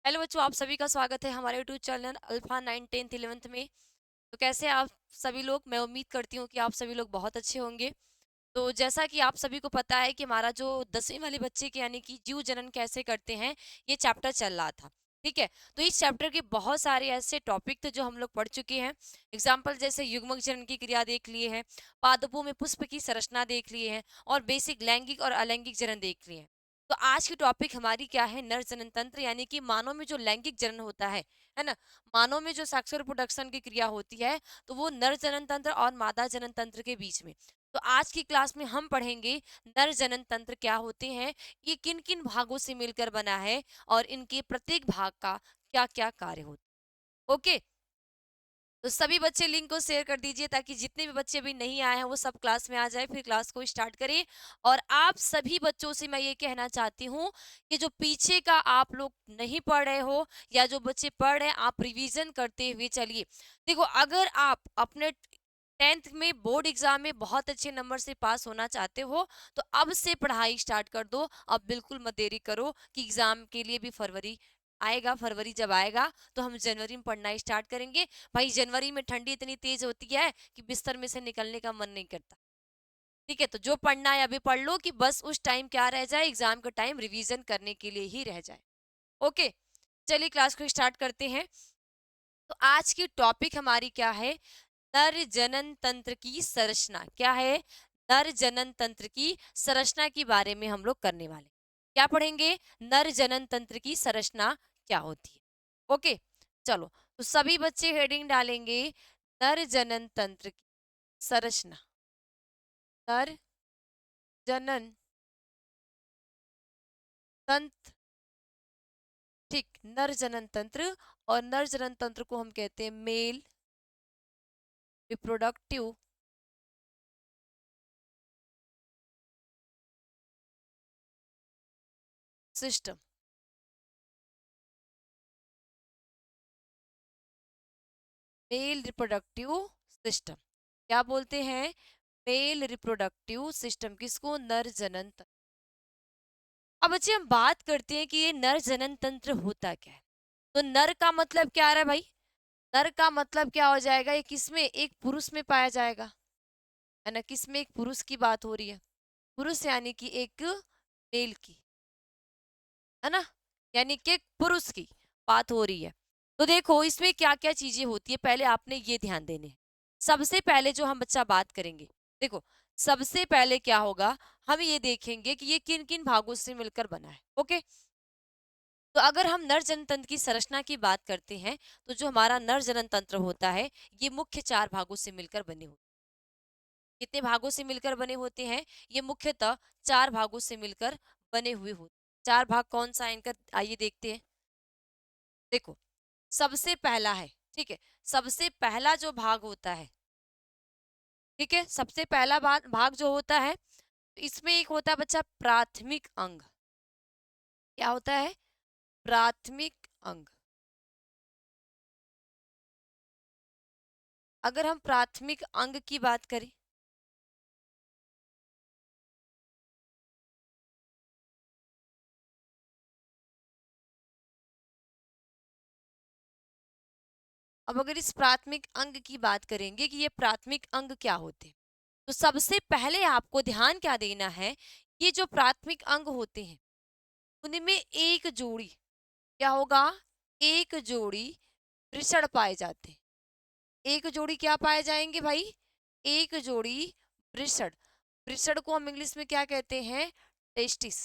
Hello बच्चों, आप सभी का स्वागत है हमारे YouTube channel alpha 9 10th 11th में। तो कैसे हैं आप सभी लोग? मैं उम्मीद करती हूँ कि आप सभी लोग बहुत अच्छे होंगे। तो जैसा कि आप सभी को पता है कि हमारा जो 10वीं वाले बच्चे के यानी कि जीव जनन कैसे करते हैं, ये चैप्टर चल रहा था। ठीक है, तो इस चैप्टर के बहुत सारे ऐसे टॉपिक थे जो हम लोग पढ़ चुके हैं। एग्जाम्पल जैसे युग्मक जनन की क्रिया देख लिए हैं, पादपों में पुष्प की संरचना देख लिए हैं और बेसिक लैंगिक और अलैंगिक जनन देख लिए हैं। तो आज की टॉपिक हमारी क्या है? नर जनन तंत्र, यानी कि मानव में जो लैंगिक जनन होता है ना। मानव में जो सेक्सुअल रिप्रोडक्शन की क्रिया होती है, तो वो नर जनन तंत्र और मादा जनन तंत्र के बीच में। तो आज की क्लास में हम पढ़ेंगे नर जनन तंत्र क्या होते हैं, ये किन किन भागों से मिलकर बना है और इनके प्रत्येक भाग का क्या क्या कार्य होता है। ओके, तो सभी बच्चे लिंक को शेयर कर दीजिए ताकि जितने भी बच्चे अभी नहीं आए हैं वो सब क्लास में आ जाए, फिर क्लास को स्टार्ट करें। और आप सभी बच्चों से मैं ये कहना चाहती हूँ कि जो पीछे का आप लोग नहीं पढ़ रहे हो या जो बच्चे पढ़ रहे हैं, आप रिवीजन करते हुए चलिए। देखो, अगर आप अपने 10th में बोर्ड एग्जाम में बहुत अच्छे नंबर से पास होना चाहते हो, तो अब से पढ़ाई स्टार्ट कर दो। अब बिल्कुल मत देरी करो कि एग्जाम के लिए भी फरवरी आएगा। फरवरी जब आएगा तो हम जनवरी में पढ़ना स्टार्ट करेंगे। भाई, जनवरी में ठंडी इतनी तेज होती है कि बिस्तर में से निकलने का मन नहीं करता। ठीक है, तो जो पढ़ना है अभी पढ़ लो कि बस उस टाइम क्या रह जाए, एग्जाम का टाइम रिवीजन करने के लिए ही रह जाए। ओके, चलिए क्लास को स्टार्ट करते हैं। तो आज की टॉपिक हमारी क्या है? नर जनन तंत्र की संरचना। क्या है? नर जनन तंत्र की संरचना के बारे में हम लोग करने वाले। क्या पढ़ेंगे? नर जनन तंत्र की संरचना क्या होती है। ओके, चलो, तो सभी बच्चे हेडिंग डालेंगे नर जनन तंत्र की संरचना। नर जनन तंत्र। ठीक, नर जनन तंत्र। और नर जनन तंत्र को हम कहते हैं male reproductive system. Male reproductive system क्या बोलते हैं? Male reproductive system. किसको? नर जनन तंत्र। अब बच्चे हम बात करते हैं कि ये नर जनन तंत्र होता क्या है। तो नर का मतलब क्या आ रहा है भाई? नर का मतलब क्या हो जाएगा? ये किसमें? एक पुरुष में पाया जाएगा, है ना। किसमें? एक पुरुष की बात हो रही है। पुरुष यानी कि एक मेल की, है ना, यानी कि एक पुरुष की बात हो रही है। तो देखो इसमें क्या क्या चीजें होती है, पहले आपने ये ध्यान देने हैं। सबसे पहले जो हम बच्चा बात करेंगे, देखो, सबसे पहले क्या होगा, हम ये देखेंगे कि ये किन किन भागों से मिलकर बना है। ओके, तो अगर हम नर जनन तंत्र की संरचना की बात करते हैं, तो जो हमारा नर जनन तंत्र होता है, ये मुख्य 4 भागों से मिलकर बने होते हैं। कितने भागों से मिलकर बने होते हैं? ये मुख्यतः 4 भागों से मिलकर बने हुए होते हैं। 4 भाग कौन सा है इनका, आइए देखते हैं। देखो, सबसे पहला है, ठीक है, सबसे पहला जो भाग होता है, ठीक है, सबसे पहला भाग भाग जो होता है, इसमें एक होता है बच्चा प्राथमिक अंग। क्या होता है? प्राथमिक अंग। अगर हम प्राथमिक अंग की बात करें, अब अगर इस प्राथमिक अंग की बात करेंगे कि ये प्राथमिक अंग क्या होते हैं, तो सबसे पहले आपको ध्यान क्या देना है, ये जो प्राथमिक अंग होते हैं, उनमें एक जोड़ी क्या होगा? एक जोड़ी वृषण पाए जाते हैं। एक जोड़ी क्या पाए जाएंगे भाई? एक जोड़ी वृषण। वृषण को हम इंग्लिश में क्या कहते हैं? टेस्टिस।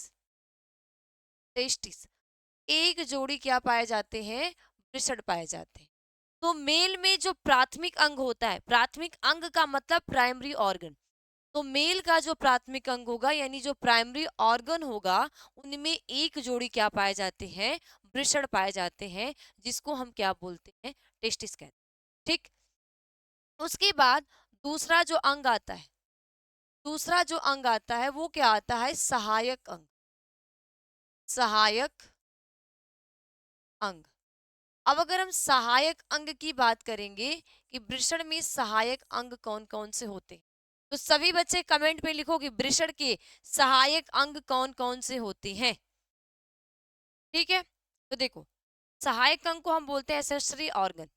टेस्टिस। एक जोड़ी क्या पाए जाते हैं? वृषण पाए जाते हैं। तो मेल में जो प्राथमिक अंग होता है, प्राथमिक अंग का मतलब प्राइमरी ऑर्गन, तो मेल का जो प्राथमिक अंग होगा यानी जो प्राइमरी ऑर्गन होगा, उनमें एक जोड़ी क्या पाए जाते हैं? वृषण पाए जाते हैं, जिसको हम क्या बोलते हैं? टेस्टिस कहते हैं। ठीक, उसके बाद दूसरा जो अंग आता है, दूसरा जो अंग आता है वो क्या आता है? सहायक अंग। सहायक अंग। अब अगर हम सहायक अंग की बात करेंगे कि वृषण में सहायक अंग कौन कौन से होते हैं, तो सभी बच्चे कमेंट में लिखो कि वृषण के सहायक अंग कौन कौन से होते हैं। ठीक है, तो देखो, सहायक अंग को हम बोलते हैं एसेसरी ऑर्गन।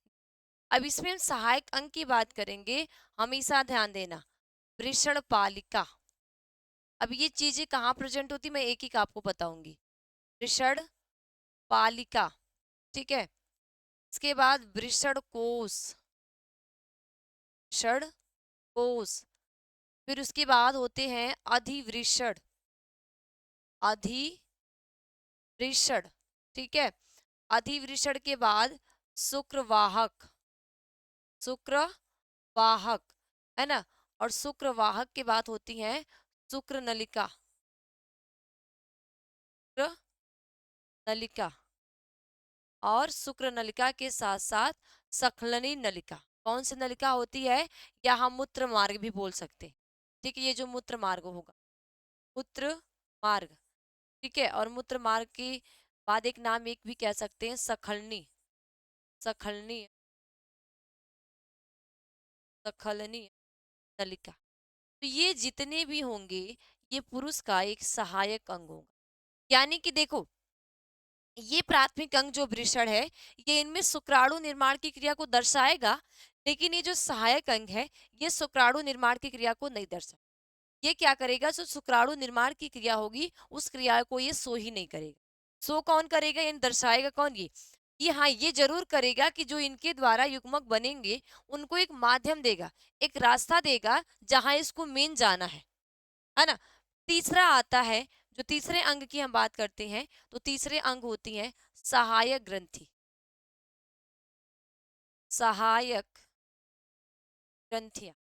अब इसमें हम सहायक अंग की बात करेंगे, हमेशा ध्यान देना, वृषण पालिका। अब ये चीजें कहाँ प्रेजेंट होती, मैं एक एक आपको बताऊंगी। वृषण पालिका, ठीक है। इसके बाद वृषण कोश, वृषण कोश। फिर उसके बाद होते हैं अधिवृषण, अधिवृषण, ठीक है। अधिवृषण के बाद शुक्रवाहक, शुक्रवाहक, है ना। और शुक्रवाहक के बाद होती है शुक्र नलिका, शुक्र नलिका। और शुक्र नलिका के साथ साथ सखलनी नलिका। कौन सी नलिका होती है, या हम मूत्र मार्ग भी बोल सकते हैं, ठीक है। ये जो मूत्र मार्ग होगा, मूत्र मार्ग, ठीक है। और मूत्र मार्ग के बाद एक नाम एक भी कह सकते हैं, सखलनी, सखलनी, सखलनी नलिका। तो ये जितने भी होंगे, ये पुरुष का एक सहायक अंग होगा। यानी कि देखो, ये प्राथमिक अंग जो वृषण है, ये इनमें शुक्राणु निर्माण की क्रिया को दर्शाएगा, लेकिन ये जो सहायक अंग है, ये शुक्राणु निर्माण की क्रिया को नहीं दर्शा। ये क्या करेगा, जो शुक्राणु निर्माण की क्रिया होगी, उस क्रिया को ये सो ही नहीं करेगा। सो कौन करेगा, यानी दर्शाएगा कौन, ये हाँ, ये जरूर करेगा कि जो इनके द्वारा युग्मक बनेंगे, उनको एक माध्यम देगा, एक रास्ता देगा जहां इसको मेन जाना है ना। तीसरा आता है, जो तीसरे अंग की हम बात करते हैं, तो तीसरे अंग होती है सहायक ग्रंथि, सहायक ग्रंथियां,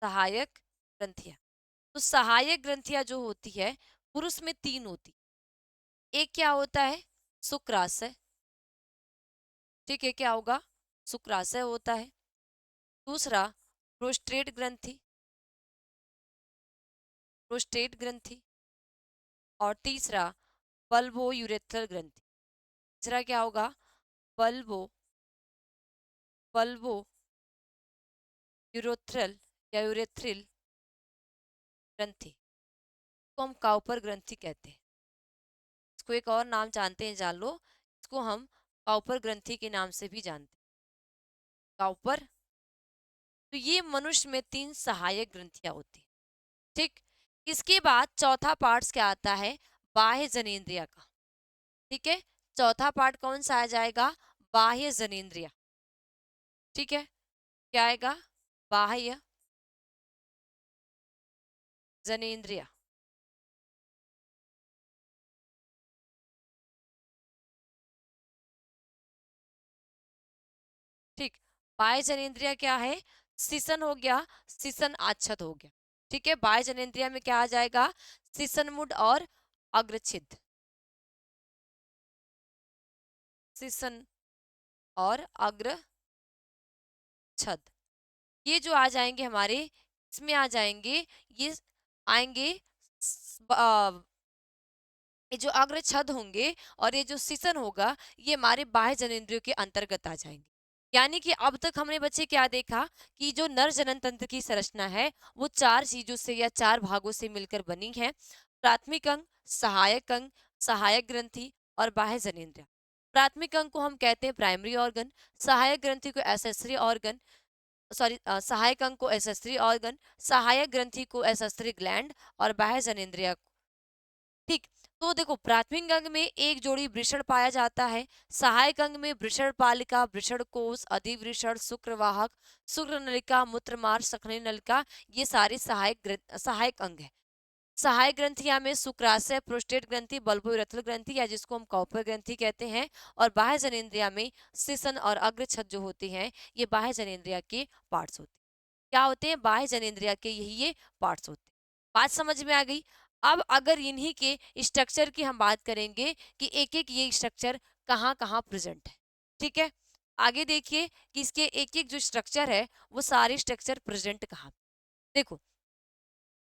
सहायक ग्रंथियां। तो सहायक ग्रंथियां जो होती है, पुरुष में तीन होती। एक क्या होता है, शुक्राशय, ठीक है। क्या होगा, शुक्राशय होता है। दूसरा प्रोस्टेट ग्रंथि, प्रोस्टेट ग्रंथि। और तीसरा बल्बो यूरेथ्रल ग्रंथि। तीसरा क्या होगा, बल्बो, बल्बो यूरोथ्रल या यूरेथ्रिल ग्रंथि को हम काउपर ग्रंथि कहते हैं। इसको एक और नाम जानते हैं, जान लो, इसको हम काउपर ग्रंथि के नाम से भी जानते हैं, काउपर। तो ये मनुष्य में तीन सहायक ग्रंथियां होती हैं, ठीक। इसके बाद चौथा पार्ट क्या आता है, बाह्य जनेंद्रिया का, ठीक है। चौथा पार्ट कौन सा आ जाएगा, बाह्य जनेंद्रिया, ठीक है। क्या आएगा, बाह्य जनेंद्रिया, ठीक। बाह्य जनेंद्रिया क्या है, सिसन हो गया, सिसन आच्छद हो गया, ठीक है। बाह्य जनेंद्रिया में क्या आ जाएगा, सिसन मुड और अग्रछिद, सिसन और अग्रछद, ये जो आ जाएंगे हमारे, इसमें आ जाएंगे, ये आएंगे ये जो अग्रछद होंगे और ये जो सिसन होगा, ये हमारे बाह्य जनेंद्रियों के अंतर्गत आ जाएंगे। यानी कि अब तक हमने बच्चे क्या देखा, कि जो नर जनन तंत्र की संरचना है, वो चार चीजों से या चार भागों से मिलकर बनी है, प्राथमिक अंग, सहायक अंग, सहायक ग्रंथि और बाह्य जनेंद्रिय। प्राथमिक अंग को हम कहते हैं प्राइमरी ऑर्गन, सहायक ग्रंथि को एसेसरी ऑर्गन, सॉरी, सहायक अंग को एसेसरी ऑर्गन, सहायक ग्रंथि को एसेसरी ग्लैंड और बाह्य जनेंद्रिय, ठीक। तो देखो, प्राथमिक अंग में एक जोड़ी वृषण पाया जाता है, सहायक अंग में वृषण पालिका, वृषण कोश, अधिवृषण, शुक्रवाहक, शुक्र नलिका, मूत्रमार्ग, सखनी नलिका, ये सारे सहायक अंग है। सहायक ग्रंथियां में शुक्राशय, प्रोस्टेट ग्रंथि, बल्बोरथल ग्रंथि या जिसको हम कॉपर ग्रंथि कहते हैं, और बाह्य जनेंद्रिया में सिसन और अग्रछद जो होते हैं, ये बाह्य जनेंद्रिया के पार्ट्स होते हैं। क्या होते हैं, बाह्य जनेंद्रिया के यही ये पार्ट्स होते हैं। बात समझ में आ गई। अब अगर इन्हीं के स्ट्रक्चर की हम बात करेंगे, कि एक एक ये स्ट्रक्चर कहाँ कहाँ प्रेजेंट है, ठीक है। आगे देखिए कि इसके एक एक जो स्ट्रक्चर है, वो सारे स्ट्रक्चर प्रेजेंट कहाँ। देखो,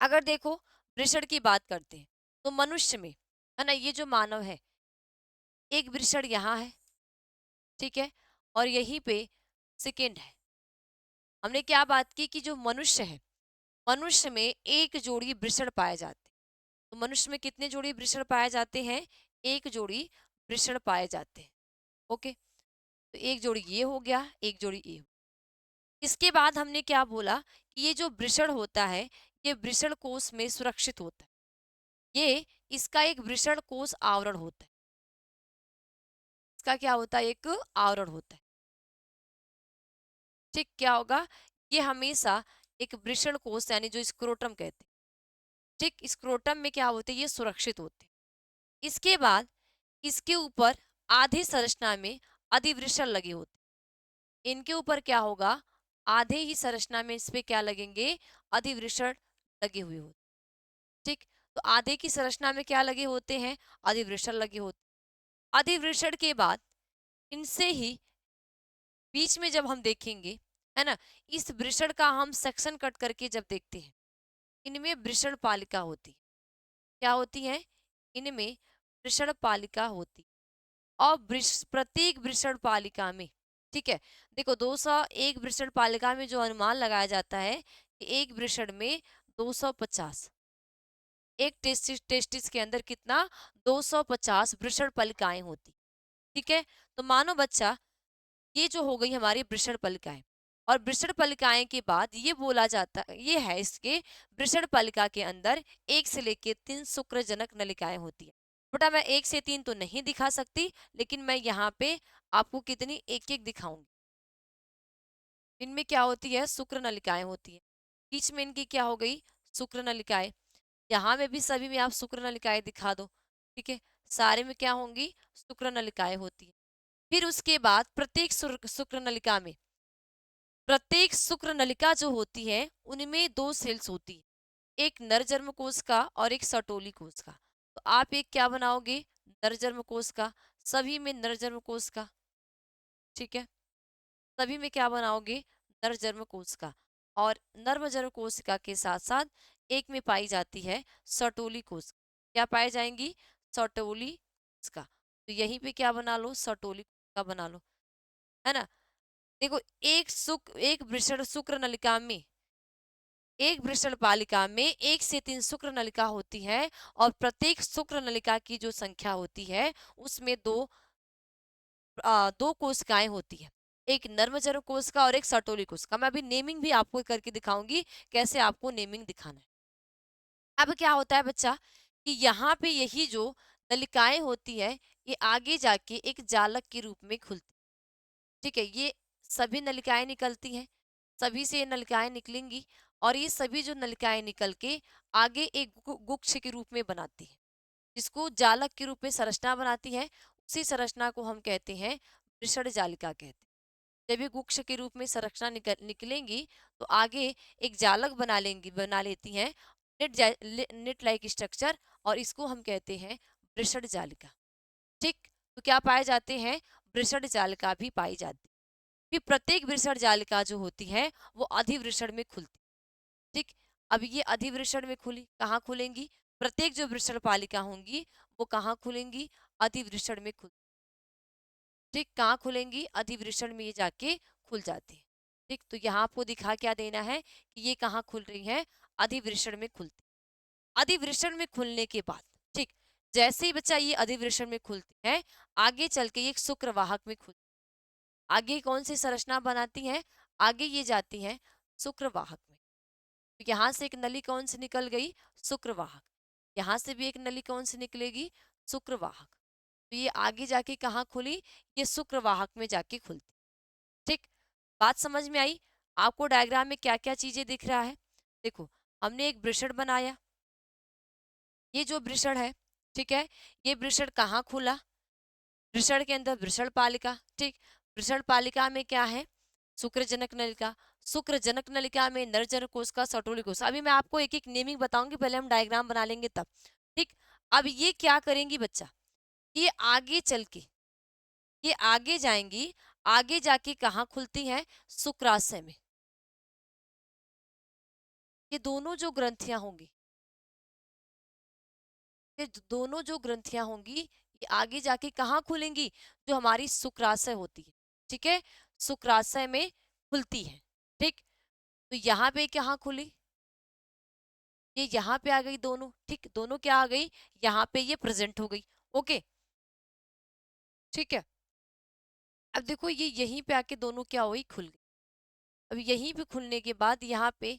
अगर देखो, वृषण की बात करते हैं, तो मनुष्य में, है ना, ये जो मानव है, एक वृषण यहाँ है, ठीक है। और यहीं पे सेकेंड है। हमने क्या बात की, कि जो मनुष्य है, मनुष्य में एक जोड़ी वृषण पाए जाते हैं। तो मनुष्य में कितने जोड़ी वृषण पाए जाते हैं, एक जोड़ी वृषण पाए जाते हैं। ओके, तो एक जोड़ी ये हो गया, एक जोड़ी ये। इसके बाद हमने क्या बोला कि ये जो वृषण होता है ये वृषण कोश में सुरक्षित होता है। ये इसका एक वृषण कोश आवरण होता है। इसका क्या होता है? एक आवरण होता है। ठीक, क्या होगा? ये हमेशा एक वृषण कोश यानी जो स्क्रोटम कहते हैं, ठीक, स्क्रोटम में क्या होते हैं? ये सुरक्षित होते हैं। इसके बाद इसके ऊपर आधी संरचना में अधिवृषण लगे होते हैं। इनके ऊपर क्या होगा? आधे ही संरचना में इस पे क्या लगेंगे? अधिवृषण लगे हुए होते हैं। ठीक, तो आधे की संरचना में क्या लगे होते हैं? अधिवृषण लगे होते हैं। अधिवृषण के बाद इनसे ही बीच में जब हम देखेंगे, है ना, इस वृषण का हम सेक्शन कट करके जब देखते हैं, इनमें वृषण पालिका होती है। क्या होती है? इनमें वृषण पालिका होती है। और प्रत्येक वृषण पालिका में, ठीक है, देखो 201 वृषण पालिका में जो अनुमान लगाया जाता है कि एक वृषण में 250, एक टेस्टिस के अंदर कितना? 250 वृषण पालिकाएं होती। ठीक है, तो मानो बच्चा ये जो हो गई हमारी वृषण पलिकाएं, और वृषण पलिकाएं के बाद ये बोला जाता ये है इसके वृषण पलिका के अंदर 1 से लेके 3 शुक्रजनक नलिकाएं होती है। बेटा मैं 1 से 3 तो नहीं दिखा सकती, लेकिन मैं यहाँ पे आपको कितनी एक एक दिखाऊंगी। इनमें क्या होती है? शुक्र नलिकाएं होती है। बीच में इनकी क्या हो गई? शुक्र नलिकाएं। यहाँ में भी सभी में आप शुक्र नलिकाएं दिखा दो। ठीक है, सारे में क्या होंगी? शुक्र नलिकाएं होती है। फिर उसके बाद प्रत्येक शुक्र नलिका में, प्रत्येक शुक्र नलिका जो होती है उनमें 2 सेल्स होती है, एक नर जन्म कोश का और एक सटोली कोश का। तो आप एक क्या बनाओगे? नर जन्म कोश का। सभी में नर जन्म कोश का। ठीक है, सभी में क्या बनाओगे? नर जन्म कोश का। और नर्म जन्म कोशिका के साथ साथ एक में पाई जाती है सटोली कोश। क्या पाए जाएंगी? सटोली कोशिका। तो यहीं पे क्या बना लो? सटोली का बना लो, है ना। देखो एक वृषण शुक्र नलिका में, एक वृषण पालिका में 1 से 3 शुक्र नलिका होती है, और प्रत्येक शुक्र नलिका की जो संख्या होती है उसमें दो कोशिकाएं होती है, एक नर्मजर कोशिका और एक सटोली कोशिका। मैं अभी नेमिंग भी आपको करके दिखाऊंगी कैसे आपको नेमिंग दिखाना है। अब क्या होता है बच्चा कि यहाँ पे यही जो नलिकाएं होती है ये आगे जाके एक जालक के रूप में खुलती। ठीक है, ये सभी नलिकाएं निकलती हैं, सभी से ये नलिकाएं निकलेंगी, और ये सभी जो नलिकाएं निकल के आगे एक गुच्छ के रूप में बनाती है, जिसको जालक के रूप में संरचना बनाती है। उसी संरचना को हम कहते हैं वृषण जालिका कहते हैं। जब ये गुच्छ के रूप में संरचना निकलेंगी तो आगे एक जालक बना लेती हैं, नेट लाइक स्ट्रक्चर, और इसको हम कहते हैं वृषण जालिका। ठीक, तो क्या पाए जाते हैं? वृषण जालिका भी पाई जाती है। फिर प्रत्येक वृषण जालिका जो होती है वो अधिवृषण में खुलती। ठीक, अब ये अधिवृषण में खुली, कहाँ खुलेंगी? प्रत्येक जो वृषण पालिका होंगी वो कहाँ खुलेंगी? अधिवृषण में खुल। ठीक, कहाँ खुलेंगी? अधिवृषण में ये जाके खुल जाती है। ठीक, तो यहाँ आपको दिखा क्या देना है कि ये कहाँ खुल रही है? अधिवृषण में खुलती। अधिवृषण में खुलने के बाद, ठीक, जैसे ही बच्चा ये अधिवृषण में खुलती है, आगे चल के ये एक शुक्रवाहक में खुल, आगे कौन सी संरचना बनाती है? आगे ये जाती है शुक्रवाहक में। तो यहाँ से एक नली कौन सी निकल गई? शुक्रवाहक। यहाँ से भी एक नली कौन सी निकलेगी? शुक्रवाहक। तो ये आगे जाके कहाँ खुली? ये शुक्रवाहक में जाके खुलती। ठीक, बात समझ में आई? आपको डायग्राम में क्या क्या चीजें दिख रहा है? देखो, हमने एक वृषण बनाया, ये जो वृषण है, ठीक है, ये वृषण कहाँ खुला? वृषण के अंदर वृषण पालिका। ठीक, वृषण पालिका में क्या है? शुक्रजनक नलिका। शुक्रजनक नलिका में नरजनक कोशिका, सटोली कोशिका। अभी मैं आपको एक एक नेमिंग बताऊंगी, पहले हम डायग्राम बना लेंगे तब। ठीक, अब ये क्या करेंगी बच्चा? ये आगे चल के, ये आगे जाएंगी, आगे जाके कहाँ खुलती हैं? शुक्राशय में। ये दोनों जो ग्रंथियां होंगी, ये दोनों जो ग्रंथियां होंगी ये आगे जाके कहाँ खुलेंगी? जो हमारी शुक्राशय होती है, ठीक है, शुक्राशय में खुलती है। ठीक, तो यहाँ पे कहाँ खुली? ये यहाँ पे आ गई दोनों। ठीक, दोनों क्या आ गई? यहाँ पे ये प्रेजेंट हो गई। ओके, ठीक है। अब देखो ये यहीं पे आके दोनों क्या हुई, खुल गई। अब यहीं पे खुलने के बाद यहाँ पे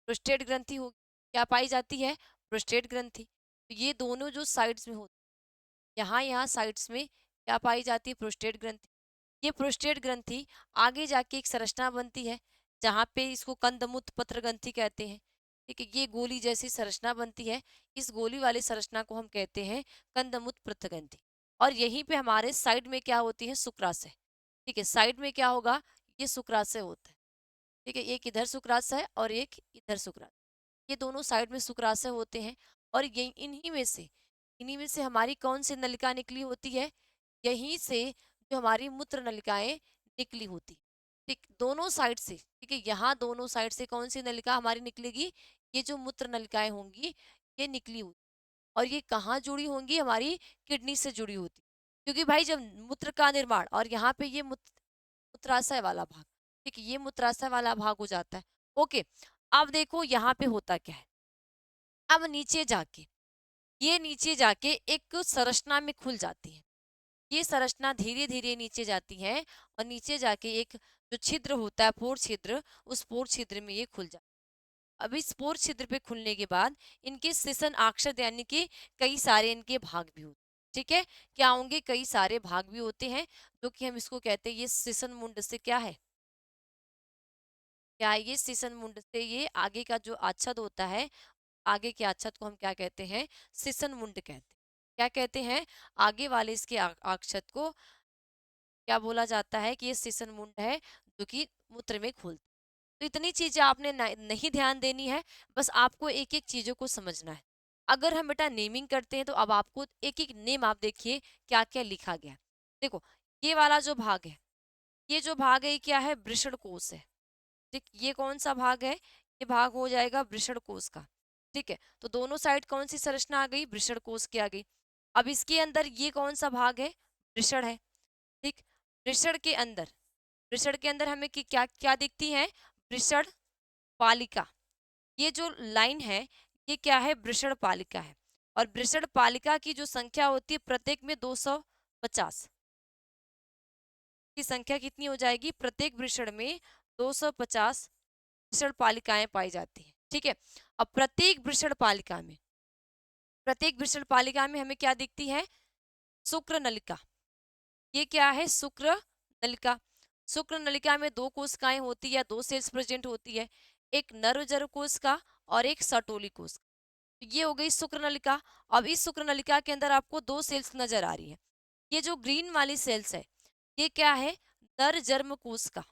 प्रोस्टेट ग्रंथि हो, क्या पाई जाती है, प्रोस्टेट ग्रंथि। तो ये दोनों जो साइड्स में होती, यहाँ यहाँ साइड्स में क्या पाई जाती है, प्रोस्टेट ग्रंथि। ये प्रोस्टेट ग्रंथि आगे जाके एक संरचना बनती है, जहाँ पे इसको कंदमुत पत्र ग्रंथि कहते हैं। ठीक है, ये गोली जैसी संरचना बनती है, इस गोली वाली संरचना को हम कहते हैं कंदमुत पत्र ग्रंथि। और यहीं पे हमारे साइड में क्या होती है, शुक्राशय। ठीक है, साइड में क्या होगा, ये शुक्राशय होता है। ठीक है, एक इधर शुक्राशय है और एक इधर शुक्राशय, ये दोनों साइड में शुक्राशय होते हैं। और ये इन्हीं में से हमारी कौन सी नलिका निकली होती है, यहीं से जो हमारी मूत्र नलिकाएं निकली होती। ठीक, दोनों साइड से। ठीक है, यहाँ दोनों साइड से कौन सी नलिका हमारी निकलेगी, ये जो मूत्र नलिकाएं होंगी ये निकली होती। और ये कहाँ जुड़ी होंगी, हमारी किडनी से जुड़ी होती। क्योंकि भाई जब मूत्र का निर्माण, और यहाँ पे ये मूत्राशय वाला भाग, ठीक है, ये मूत्राशय वाला भाग हो जाता है। ओके, अब देखो यहाँ पे होता क्या है। अब नीचे जाके एक संरचना में खुल जाती है। ये संरचना धीरे धीरे नीचे जाती है, और नीचे जाके एक जो छिद्र होता है, पोर छिद्र, उस पोर छिद्र में ये खुल जाता है। अब इस पोर छिद्र पे खुलने के बाद इनके श्वसन आक्षत यानी कि कई सारे इनके भाग भी होते हैं। ठीक है, क्या होंगे, कई सारे भाग भी होते हैं, जो कि हम इसको कहते हैं, ये श्वसन मुंड से क्या है, क्या है, ये श्वसन मुंड से ये आगे का जो आच्छद होता है, आगे के आच्छद को हम क्या कहते हैं, श्वसन मुंड कहते हैं। क्या कहते हैं, आगे वाले इसके आक्षद को क्या बोला जाता है, कि ये श्वसन मुंड है, जो कि मूत्र में खोलता है। तो इतनी चीजें आपने नहीं ध्यान देनी है, बस आपको एक एक चीजों को समझना है। अगर हम बेटा नेमिंग करते हैं, तो अब आपको एक एक नेम आप देखिए क्या क्या लिखा गया है। देखो, ये वाला जो भाग है, ये जो भाग है, ये क्या है, वृषण कोश है। ठीक, ये कौन सा भाग है, ये भाग हो जाएगा वृषण कोश का। ठीक है, तो दोनों साइड कौन सी संरचना आ गई, वृषण कोश की आ गई। अब इसके अंदर ये कौन सा भाग है, वृषण है। ठीक, वृषण के अंदर, वृषण के अंदर हमें क्या क्या दिखती है, वृषण पालिका। ये जो लाइन है, ये क्या है, वृषण पालिका है। और वृषण पालिका की जो संख्या होती है, प्रत्येक में 250 की संख्या कितनी हो जाएगी, प्रत्येक वृषण में 250 वृषण पालिकाएं पाई जाती है। ठीक है, अब प्रत्येक वृषण पालिका में हमें क्या दिखती है, शुक्र नलिका। ये क्या है, शुक्र नलिका। शुक्र नलिका में दो कोशिकाएं होती है, दो सेल्स प्रेजेंट होती है, एक नरजर कोशिका और एक सटोली कोशिका। तो ये हो गई शुक्र नलिका। अब इस शुक्र नलिका के अंदर आपको दो सेल्स नजर आ रही है। ये जो ग्रीन वाली सेल्स है, ये क्या है, नरजर्म कोशिका।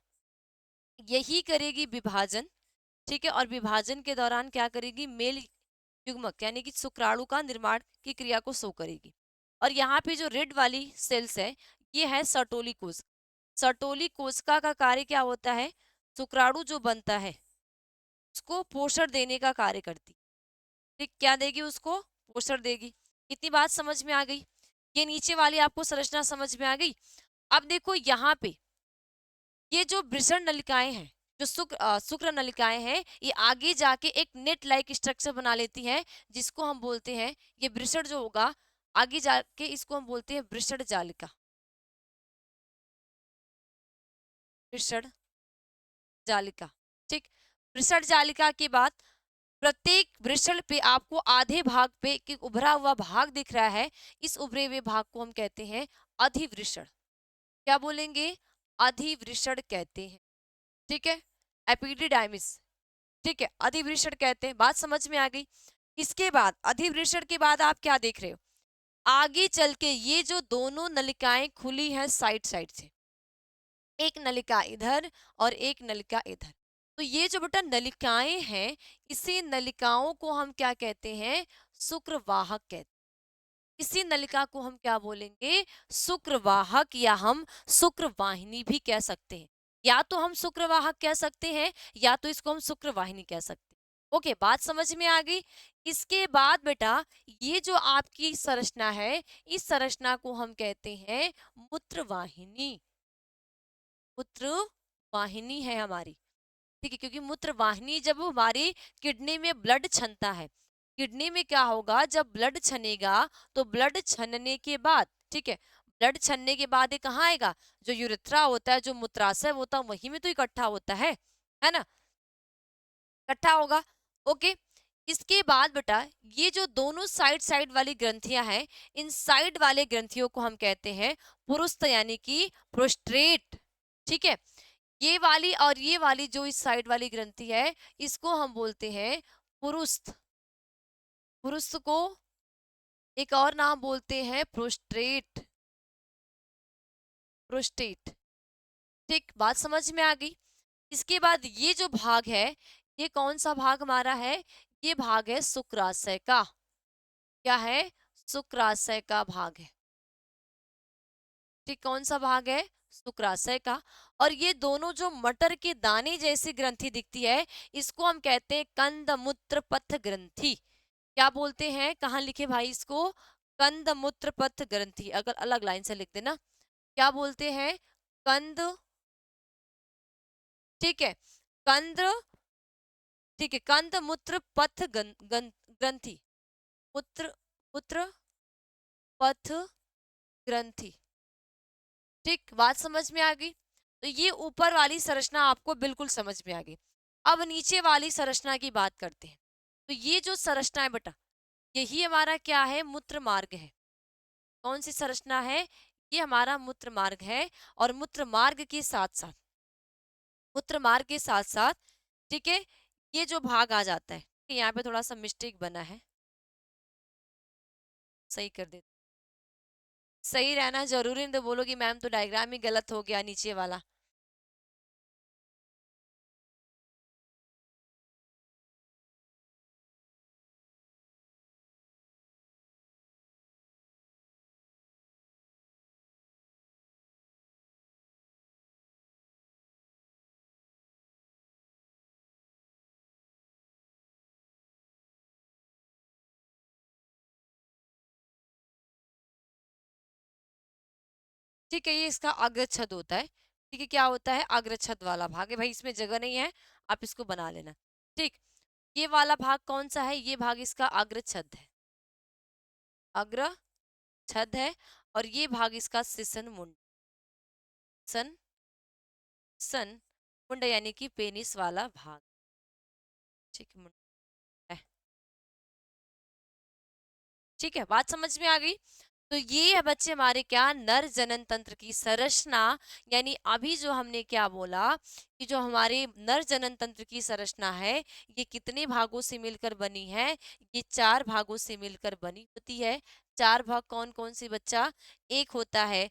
यही करेगी विभाजन। ठीक है, और विभाजन के दौरान क्या करेगी, मेल युग्मक यानी कि शुक्राणु का निर्माण की क्रिया को शो करेगी। और यहाँ पे जो रेड वाली सेल्स है, ये है सर्टोली कोशिका। सर्टोली कोशिका का कार्य क्या होता है, शुक्राणु जो बनता है उसको पोषण देने का कार्य करती। ठीक, क्या देगी, उसको पोषण देगी। इतनी बात समझ में आ गई, ये नीचे वाली आपको संरचना समझ में आ गई। अब देखो यहाँ पे ये जो वृषण नलिकाएं हैं, जो शुक्र नलिकाएं हैं, ये आगे जाके एक नेट लाइक स्ट्रक्चर बना लेती हैं, जिसको हम बोलते हैं, ये वृषण जो होगा आगे जाके इसको हम बोलते हैं वृषण जालिका। वृषण जालिका। ठीक, वृषण जालिका के बाद प्रत्येक वृषण पे आपको आधे भाग पे एक उभरा हुआ भाग दिख रहा है, इस उभरे हुए भाग को हम कहते हैं अधिवृषण। क्या बोलेंगे, अधिवृषण कहते हैं। ठीक है, एपिडिडाइमिस। ठीक है, अधिवृषण कहते हैं, बात समझ में आ गई। इसके बाद अधिवृषण के बाद आप क्या देख रहे हो, आगे चल के ये जो दोनों नलिकाएं खुली हैं साइड साइड से, एक नलिका इधर और एक नलिका इधर, तो ये जो बेटा नलिकाएं हैं, इसी नलिकाओं को हम क्या कहते हैं, शुक्रवाहक कहते हैं। इसी नलिका को हम क्या बोलेंगे, शुक्रवाहक, या हम शुक्रवाहिनी भी कह सकते हैं। या तो हम शुक्रवाहक कह सकते हैं, या तो इसको हम शुक्रवाहिनी कह सकते हैं। ओके, बात समझ में आ गई। इसके बाद बेटा ये जो आपकी संरचना है, इस संरचना को हम कहते हैं मूत्रवाहिनी। मूत्रवाहिनी है हमारी। ठीक है, क्योंकि मूत्रवाहिनी जब हमारी किडनी में ब्लड छनता है, किडनी में क्या होगा, जब ब्लड छनेगा तो ब्लड छनने के बाद, ठीक है, ब्लड छनने के बाद ये कहाँ आएगा, जो यूरेथ्रा होता है, जो मूत्राशय होता है, वहीं में तो इकट्ठा होता है ना, इकट्ठा होगा। ओके, इसके बाद बेटा ये जो दोनों साइड साइड वाली ग्रंथियां हैं, इन साइड वाले ग्रंथियों को हम कहते हैं पुरुस्त यानी कि प्रोस्ट्रेट। ठीक है, ये वाली और ये वाली जो इस साइड वाली ग्रंथि है, इसको हम बोलते हैं पुरुस्त। पुरुस्त को एक और नाम बोलते हैं प्रोस्ट्रेट, प्रोस्टेट। ठीक, बात समझ में आ गई। इसके बाद ये जो भाग है, ये कौन सा भाग हमारा है, ये भाग है शुक्राशय का। क्या है, शुक्राशय का भाग है। ठीक, कौन सा भाग है, शुक्राशय का। और ये दोनों जो मटर के दाने जैसी ग्रंथि दिखती है, इसको हम कहते हैं कंद मूत्र पथ ग्रंथि। क्या बोलते हैं, कहाँ लिखे भाई इसको, कंद मूत्र पथ ग्रंथि। अगर अलग लाइन से लिख देना, क्या बोलते हैं, कंद, ठीक है, कंद, ठीक है, कंद मूत्र पथ ग्रंथि, मूत्र, मूत्र पथ ग्रंथि। ठीक, बात समझ में आ गई। तो ये ऊपर वाली संरचना आपको बिल्कुल समझ में आ गई। अब नीचे वाली संरचना की बात करते हैं। तो ये जो संरचना है बेटा, यही हमारा क्या है, मूत्र मार्ग है। कौन सी संरचना है, ये हमारा मूत्र मार्ग है। और मूत्र मार्ग के साथ साथ, मूत्र मार्ग के साथ साथ, ठीक है, ये जो भाग आ जाता है, यहाँ पे थोड़ा सा मिस्टेक बना है, सही कर दे। सही रहना जरूरी नहीं तो बोलोगी मैम तो डायग्राम ही गलत हो गया नीचे वाला। ठीक है, ये इसका अग्रछद होता है। ठीक है, क्या होता है, अग्रछद वाला भाग है भाई, इसमें जगह नहीं है, आप इसको बना लेना। ठीक, ये वाला भाग कौन सा है, ये भाग इसका अग्रछद है, अग्रछद है। और ये भाग इसका सिसन मुंड, सन, सन मुंड यानी कि पेनिस वाला भाग। ठीक, मुंड है। ठीक है, बात समझ में आ गई। तो ये है बच्चे हमारे क्या, नर जनन तंत्र की संरचना। यानी अभी जो हमने क्या बोला कि जो हमारे नर जनन तंत्र की संरचना है, ये कितने भागों से मिलकर बनी है, ये 4 भागों से मिलकर बनी होती है। 4 भाग कौन कौन से बच्चा, एक होता है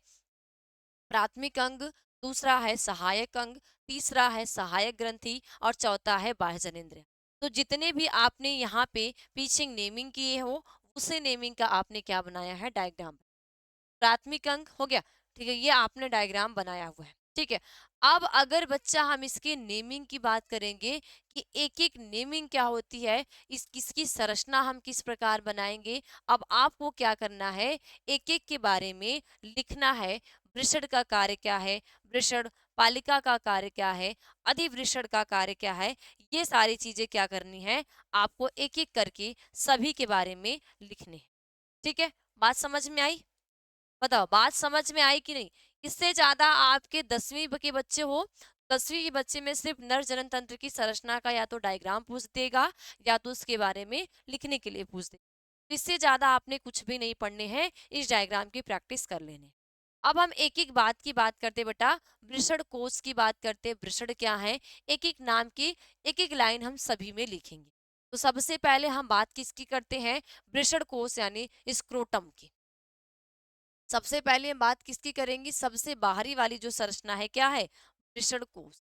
प्राथमिक अंग, दूसरा है सहायक अंग, तीसरा है सहायक ग्रंथि और चौथा है बाह्य जनेंद्रिय। तो जितने भी आपने यहाँ पे पीछे नेमिंग किए हो, उसे नेमिंग का आपने क्या बनाया है, डायग्राम। प्राथमिक अंग हो गया, ठीक है, ये आपने डायग्राम बनाया हुआ है। ठीक है, अब अगर बच्चा हम इसके नेमिंग की बात करेंगे कि एक एक नेमिंग क्या होती है, इस किसकी संरचना हम किस प्रकार बनाएंगे, अब आपको क्या करना है, एक एक के बारे में लिखना है। वृषण का कार्य क्या है, वृषण पालिका का कार्य क्या है, अधिवृषण का कार्य क्या है, ये सारी चीजें क्या करनी है, आपको एक एक करके सभी के बारे में लिखने हैं। ठीक है, बात समझ में आई, बताओ बात समझ में आई कि नहीं। इससे ज्यादा आपके 10वीं के बच्चे हो, 10वीं के बच्चे में सिर्फ नर जनन तंत्र की संरचना का या तो डायग्राम पूछ देगा या तो उसके बारे में लिखने के लिए पूछ देगा। इससे ज्यादा आपने कुछ भी नहीं पढ़ने हैं, इस डायग्राम की प्रैक्टिस कर लेने। अब हम एक एक बात की बात करते बेटा, वृषण कोश की बात करते, वृषण क्या है, एक एक नाम की एक एक लाइन हम सभी में लिखेंगे। तो सबसे पहले हम बात किसकी करते हैं, वृषण कोश यानी स्क्रोटम की। सबसे पहले हम बात किसकी करेंगे, सबसे बाहरी वाली जो संरचना है क्या है, वृषण कोश,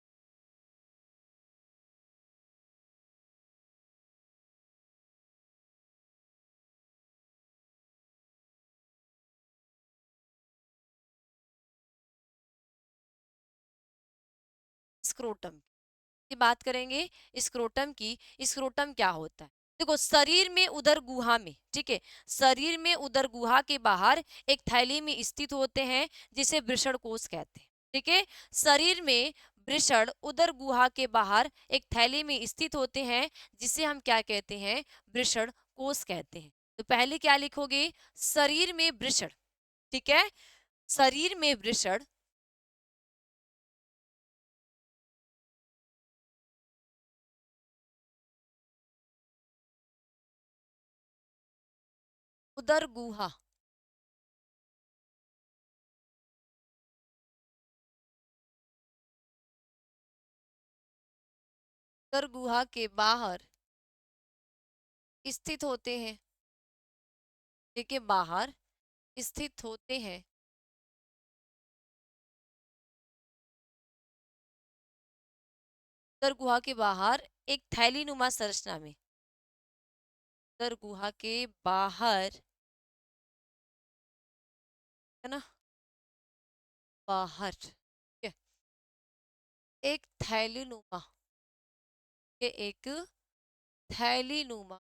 स्क्रोटम की बात करेंगे। स्क्रोटम की, स्क्रोटम क्या होता है, देखो शरीर में उदर गुहा में, ठीक है, शरीर में उदर गुहा के बाहर एक थैली में स्थित होते हैं जिसे वृषण कोश कहते हैं। ठीक है, शरीर में वृषण उदर गुहा के बाहर एक थैली में स्थित होते हैं जिसे हम क्या कहते हैं, वृषण कोश कहते हैं। तो पहले क्या लिखोगे, शरीर में वृषण, ठीक है, शरीर में वृषण, उदर गुहा, उदर गुहा के बाहर स्थित होते हैं। ठीक है, बाहर स्थित होते हैं। उदर गुहा के बाहर एक थैली नुमा संरचना में, उदर गुहा के बाहर, है ना, बाहर, ठीक है, एक थैली नुमा, ये एक थैली नुमा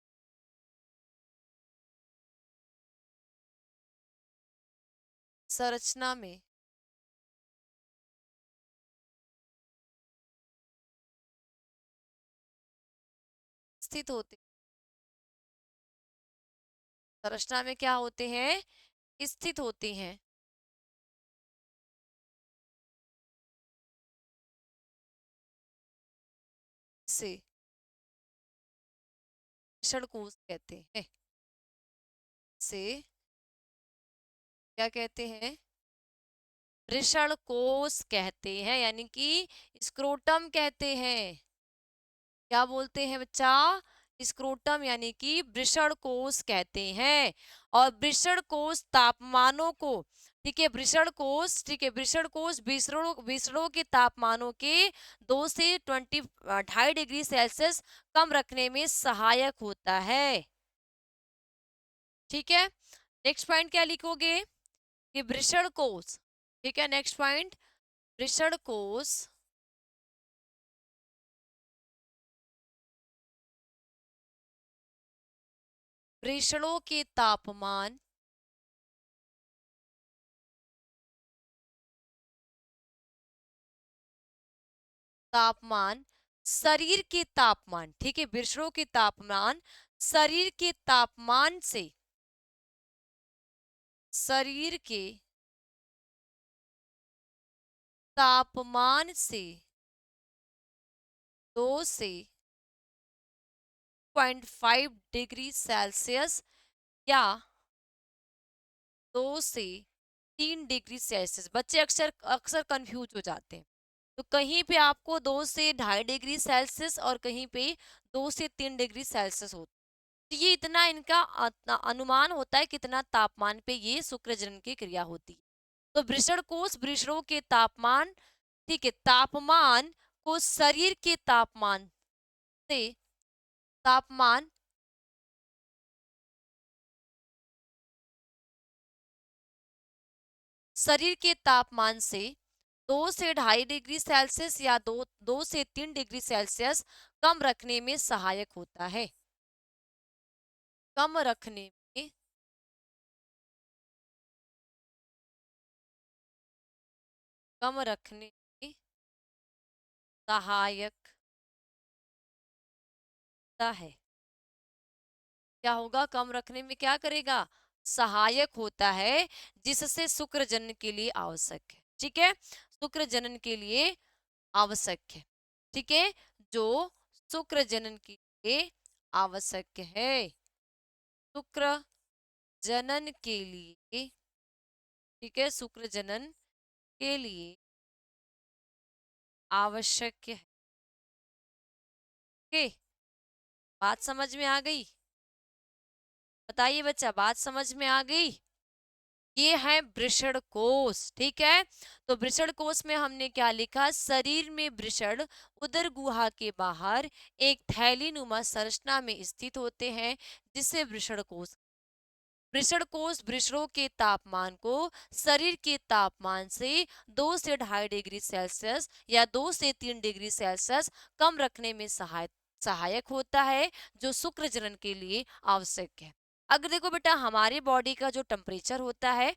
संरचना में स्थित होते, संरचना में क्या होते हैं, स्थित होते हैं। से वृषणकोश कहते हैं, से क्या कहते हैं, वृषणकोश कहते हैं, यानी कि स्क्रोटम कहते हैं। क्या बोलते हैं बच्चा, स्क्रोटम यानी कि वृषणकोश कहते हैं। और वृषणकोश तापमानों को, ठीक है, वृषणकोश, ठीक है, वृषणकोश विषणों विषणों के तापमानों के 2 से 2.5 डिग्री सेल्सियस कम रखने में सहायक होता है। ठीक है, नेक्स्ट पॉइंट क्या लिखोगे कि वृषणकोश, ठीक है, नेक्स्ट पॉइंट, वृषणकोश वृषणों के तापमान, तापमान शरीर के तापमान, ठीक है, वृषणों के तापमान शरीर के तापमान से, शरीर के तापमान से 2 से 2.5 डिग्री सेल्सियस या 2 से 3 डिग्री सेल्सियस। बच्चे अक्सर अक्सर कंफ्यूज हो जाते हैं, तो कहीं पे आपको 2 से 2.5 डिग्री सेल्सियस और कहीं पे 2 से 3 डिग्री सेल्सियस होता है। तो ये इतना इनका अनुमान होता है कितना तापमान पे ये शुक्र जनन की क्रिया होती है। तो वृषण कोष वृषणों के तापमान, ठीक है, तापमान को शरीर के तापमान से, तापमान शरीर के तापमान से 2 से 2.5 डिग्री सेल्सियस या 2 से 3 डिग्री सेल्सियस कम रखने में सहायक होता है। कम रखने में, कम रखने में सहायक होता है। क्या होगा, कम रखने में क्या करेगा, सहायक होता है, जिससे शुक्र जनन के लिए आवश्यक है। ठीक है, शुक्र जनन के लिए आवश्यक है। ठीक है, जो शुक्र जनन के लिए आवश्यक है, शुक्र जनन के लिए, ठीक है, शुक्र जनन के लिए आवश्यक है। ओके, बात समझ में आ गई, बताइए बच्चा, बात समझ में आ गई। ये है वृषण कोश। ठीक है, तो वृषण कोश में हमने क्या लिखा, शरीर में वृषण उदर गुहा के बाहर एक थैली नुमा संरचना में स्थित होते हैं, जिसे वृषण कोश, वृषण कोश वृषणों के तापमान को शरीर के तापमान से 2 से 2.5 डिग्री सेल्सियस या 2 से 3 डिग्री सेल्सियस कम रखने में सहायक होता है, जो शुक्र जनन के लिए आवश्यक है। अगर देखो बेटा, हमारे बॉडी का जो टेम्परेचर होता है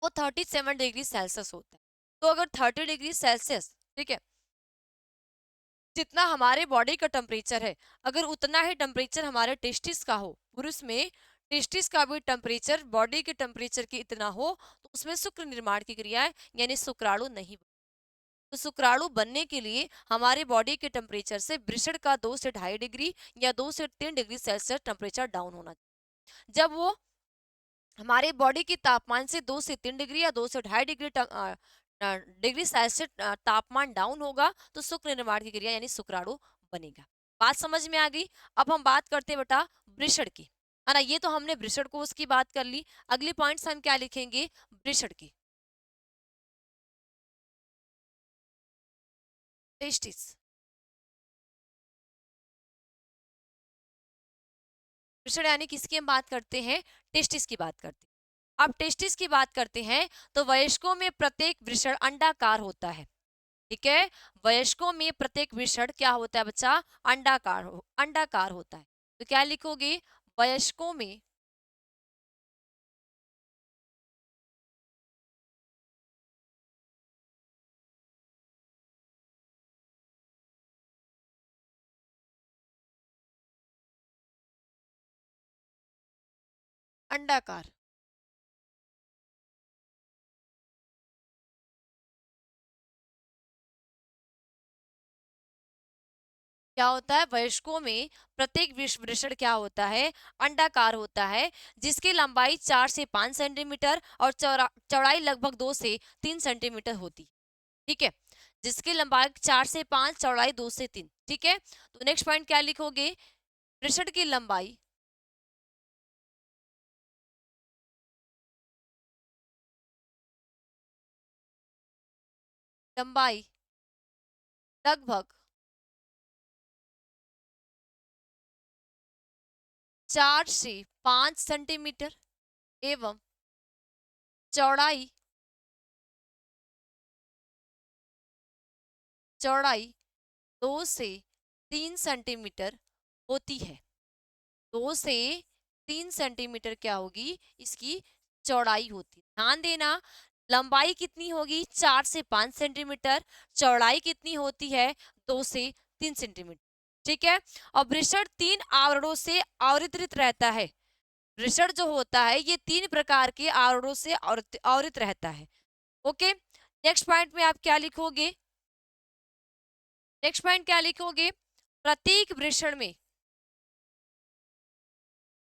वो 37 डिग्री सेल्सियस होता है। तो अगर 30 डिग्री सेल्सियस, ठीक है, जितना हमारे बॉडी का टेम्परेचर है, अगर उतना ही टेम्परेचर हमारे टेस्टिस का हो, पुरुष में टेस्टिस का भी टेम्परेचर बॉडी के टेम्परेचर की इतना हो तो उसमें शुक्र निर्माण की क्रिया है, यानी शुक्राणु नहीं। तो शुक्राणु बनने के लिए हमारे बॉडी के टेम्परेचर से वृषण का 2 से 2.5 डिग्री या 2 से 3 डिग्री सेल्सियस टेम्परेचर डाउन होना चाहिए। जब वो हमारे बॉडी की तापमान से 2 से 3 डिग्री या 2 से 2.5 डिग्री डिग्री सेल्सियस तापमान डाउन होगा तो शुक्र निर्माण की क्रिया यानी शुक्राणु बनेगा। बात समझ में आ गई। अब हम बात करते हैं बेटा वृषण की, है ना। ये तो हमने वृषण कोश की बात कर ली। अगली पॉइंट्स हम क्या लिखेंगे, वृषण की। टेस्टिस, वृषण यानी किसकी हम बात करते हैं, टेस्टिस की बात करते हैं। अब टेस्टिस की बात करते हैं तो वयस्कों में प्रत्येक वृषण अंडाकार होता है। ठीक है, वयस्कों में प्रत्येक वृषण क्या होता है बच्चा, अंडाकार होता है। तो क्या लिखोगे, वयस्कों में अंडाकार। क्या होता है, वयस्कों में प्रत्येक वृषण क्या होता है, अंडाकार होता है, जिसकी लंबाई 4 से 5 सेंटीमीटर और चौड़ाई लगभग 2 से 3 सेंटीमीटर होती है। ठीक है, जिसकी लंबाई 4 से 5, चौड़ाई 2 से 3। ठीक है, तो नेक्स्ट पॉइंट क्या लिखोगे, वृषण की लंबाई, लंबाई लगभग 4 से 5 सेंटीमीटर एवं चौड़ाई चौड़ाई 2 से 3 सेंटीमीटर होती है। 2 से 3 सेंटीमीटर क्या होगी, इसकी चौड़ाई होती है। ध्यान देना, लंबाई कितनी होगी, 4 से 5 सेंटीमीटर, चौड़ाई कितनी होती है, 2 से 3 सेंटीमीटर। ठीक है, और वृषण 3 आवरणों से आवृत रहता है। वृषण जो होता है ये 3 प्रकार के आवरणों से आवृत रहता है। ओके, नेक्स्ट पॉइंट में आप क्या लिखोगे, नेक्स्ट पॉइंट क्या लिखोगे, प्रत्येक वृषण में,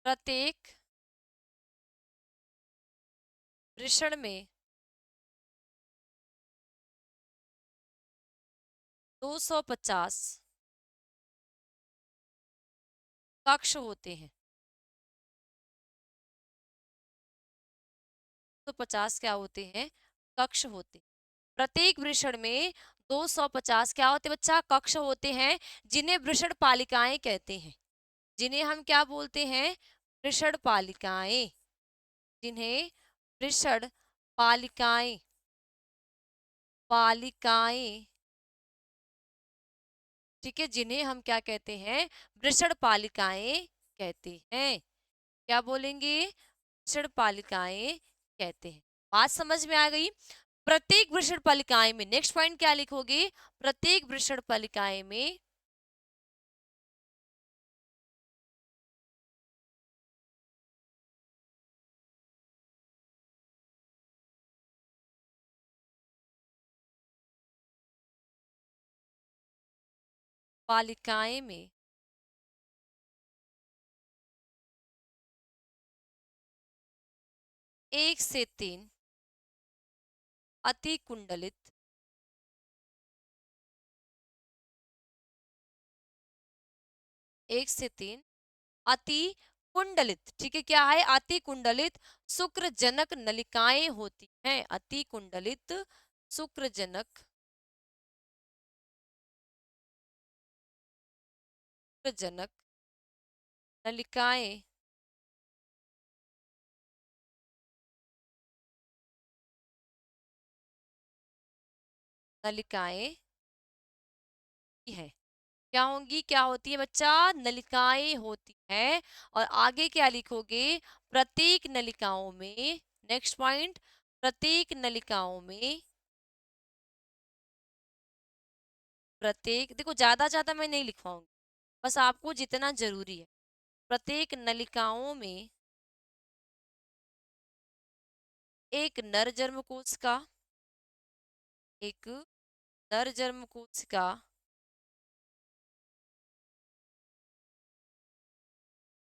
प्रत्येक वृषण में 250 कक्ष होते हैं। 250 क्या होते हैं, कक्ष होते हैं। प्रत्येक वृषण में 250 क्या होते हैं बच्चा, कक्ष होते हैं, जिन्हें वृषण पालिकाएं कहते हैं। जिन्हें हम क्या बोलते हैं, वृषण पालिकाएं, जिन्हें वृषण पालिकाएं पालिकाएं ठीक है, जिन्हें हम क्या कहते हैं, वृषण पालिकाएं कहते हैं। क्या बोलेंगे, वृषण पालिकाएं कहते हैं। बात समझ में आ गई। प्रत्येक वृषण पालिकाएं में, नेक्स्ट पॉइंट क्या लिखोगे, प्रत्येक वृषण पालिकाएं में पालिकाएं में 1 से 3 अति कुंडलित, 1 से 3 अति कुंडलित, ठीक है, क्या है, अति कुंडलित शुक्रजनक नलिकाएं होती हैं। अति कुंडलित शुक्रजनक जनक नलिकाएं नलिकाएं की है। क्या होंगी, क्या होती है बच्चा, नलिकाएं होती है। और आगे क्या लिखोगे, प्रत्येक नलिकाओं में, नेक्स्ट पॉइंट, प्रत्येक नलिकाओं में, प्रत्येक, देखो ज्यादा ज्यादा मैं नहीं लिखवाऊंगी, बस आपको जितना जरूरी है, प्रत्येक नलिकाओं में एक नर जन्म कोशिका, एक नर जन्म कोशिका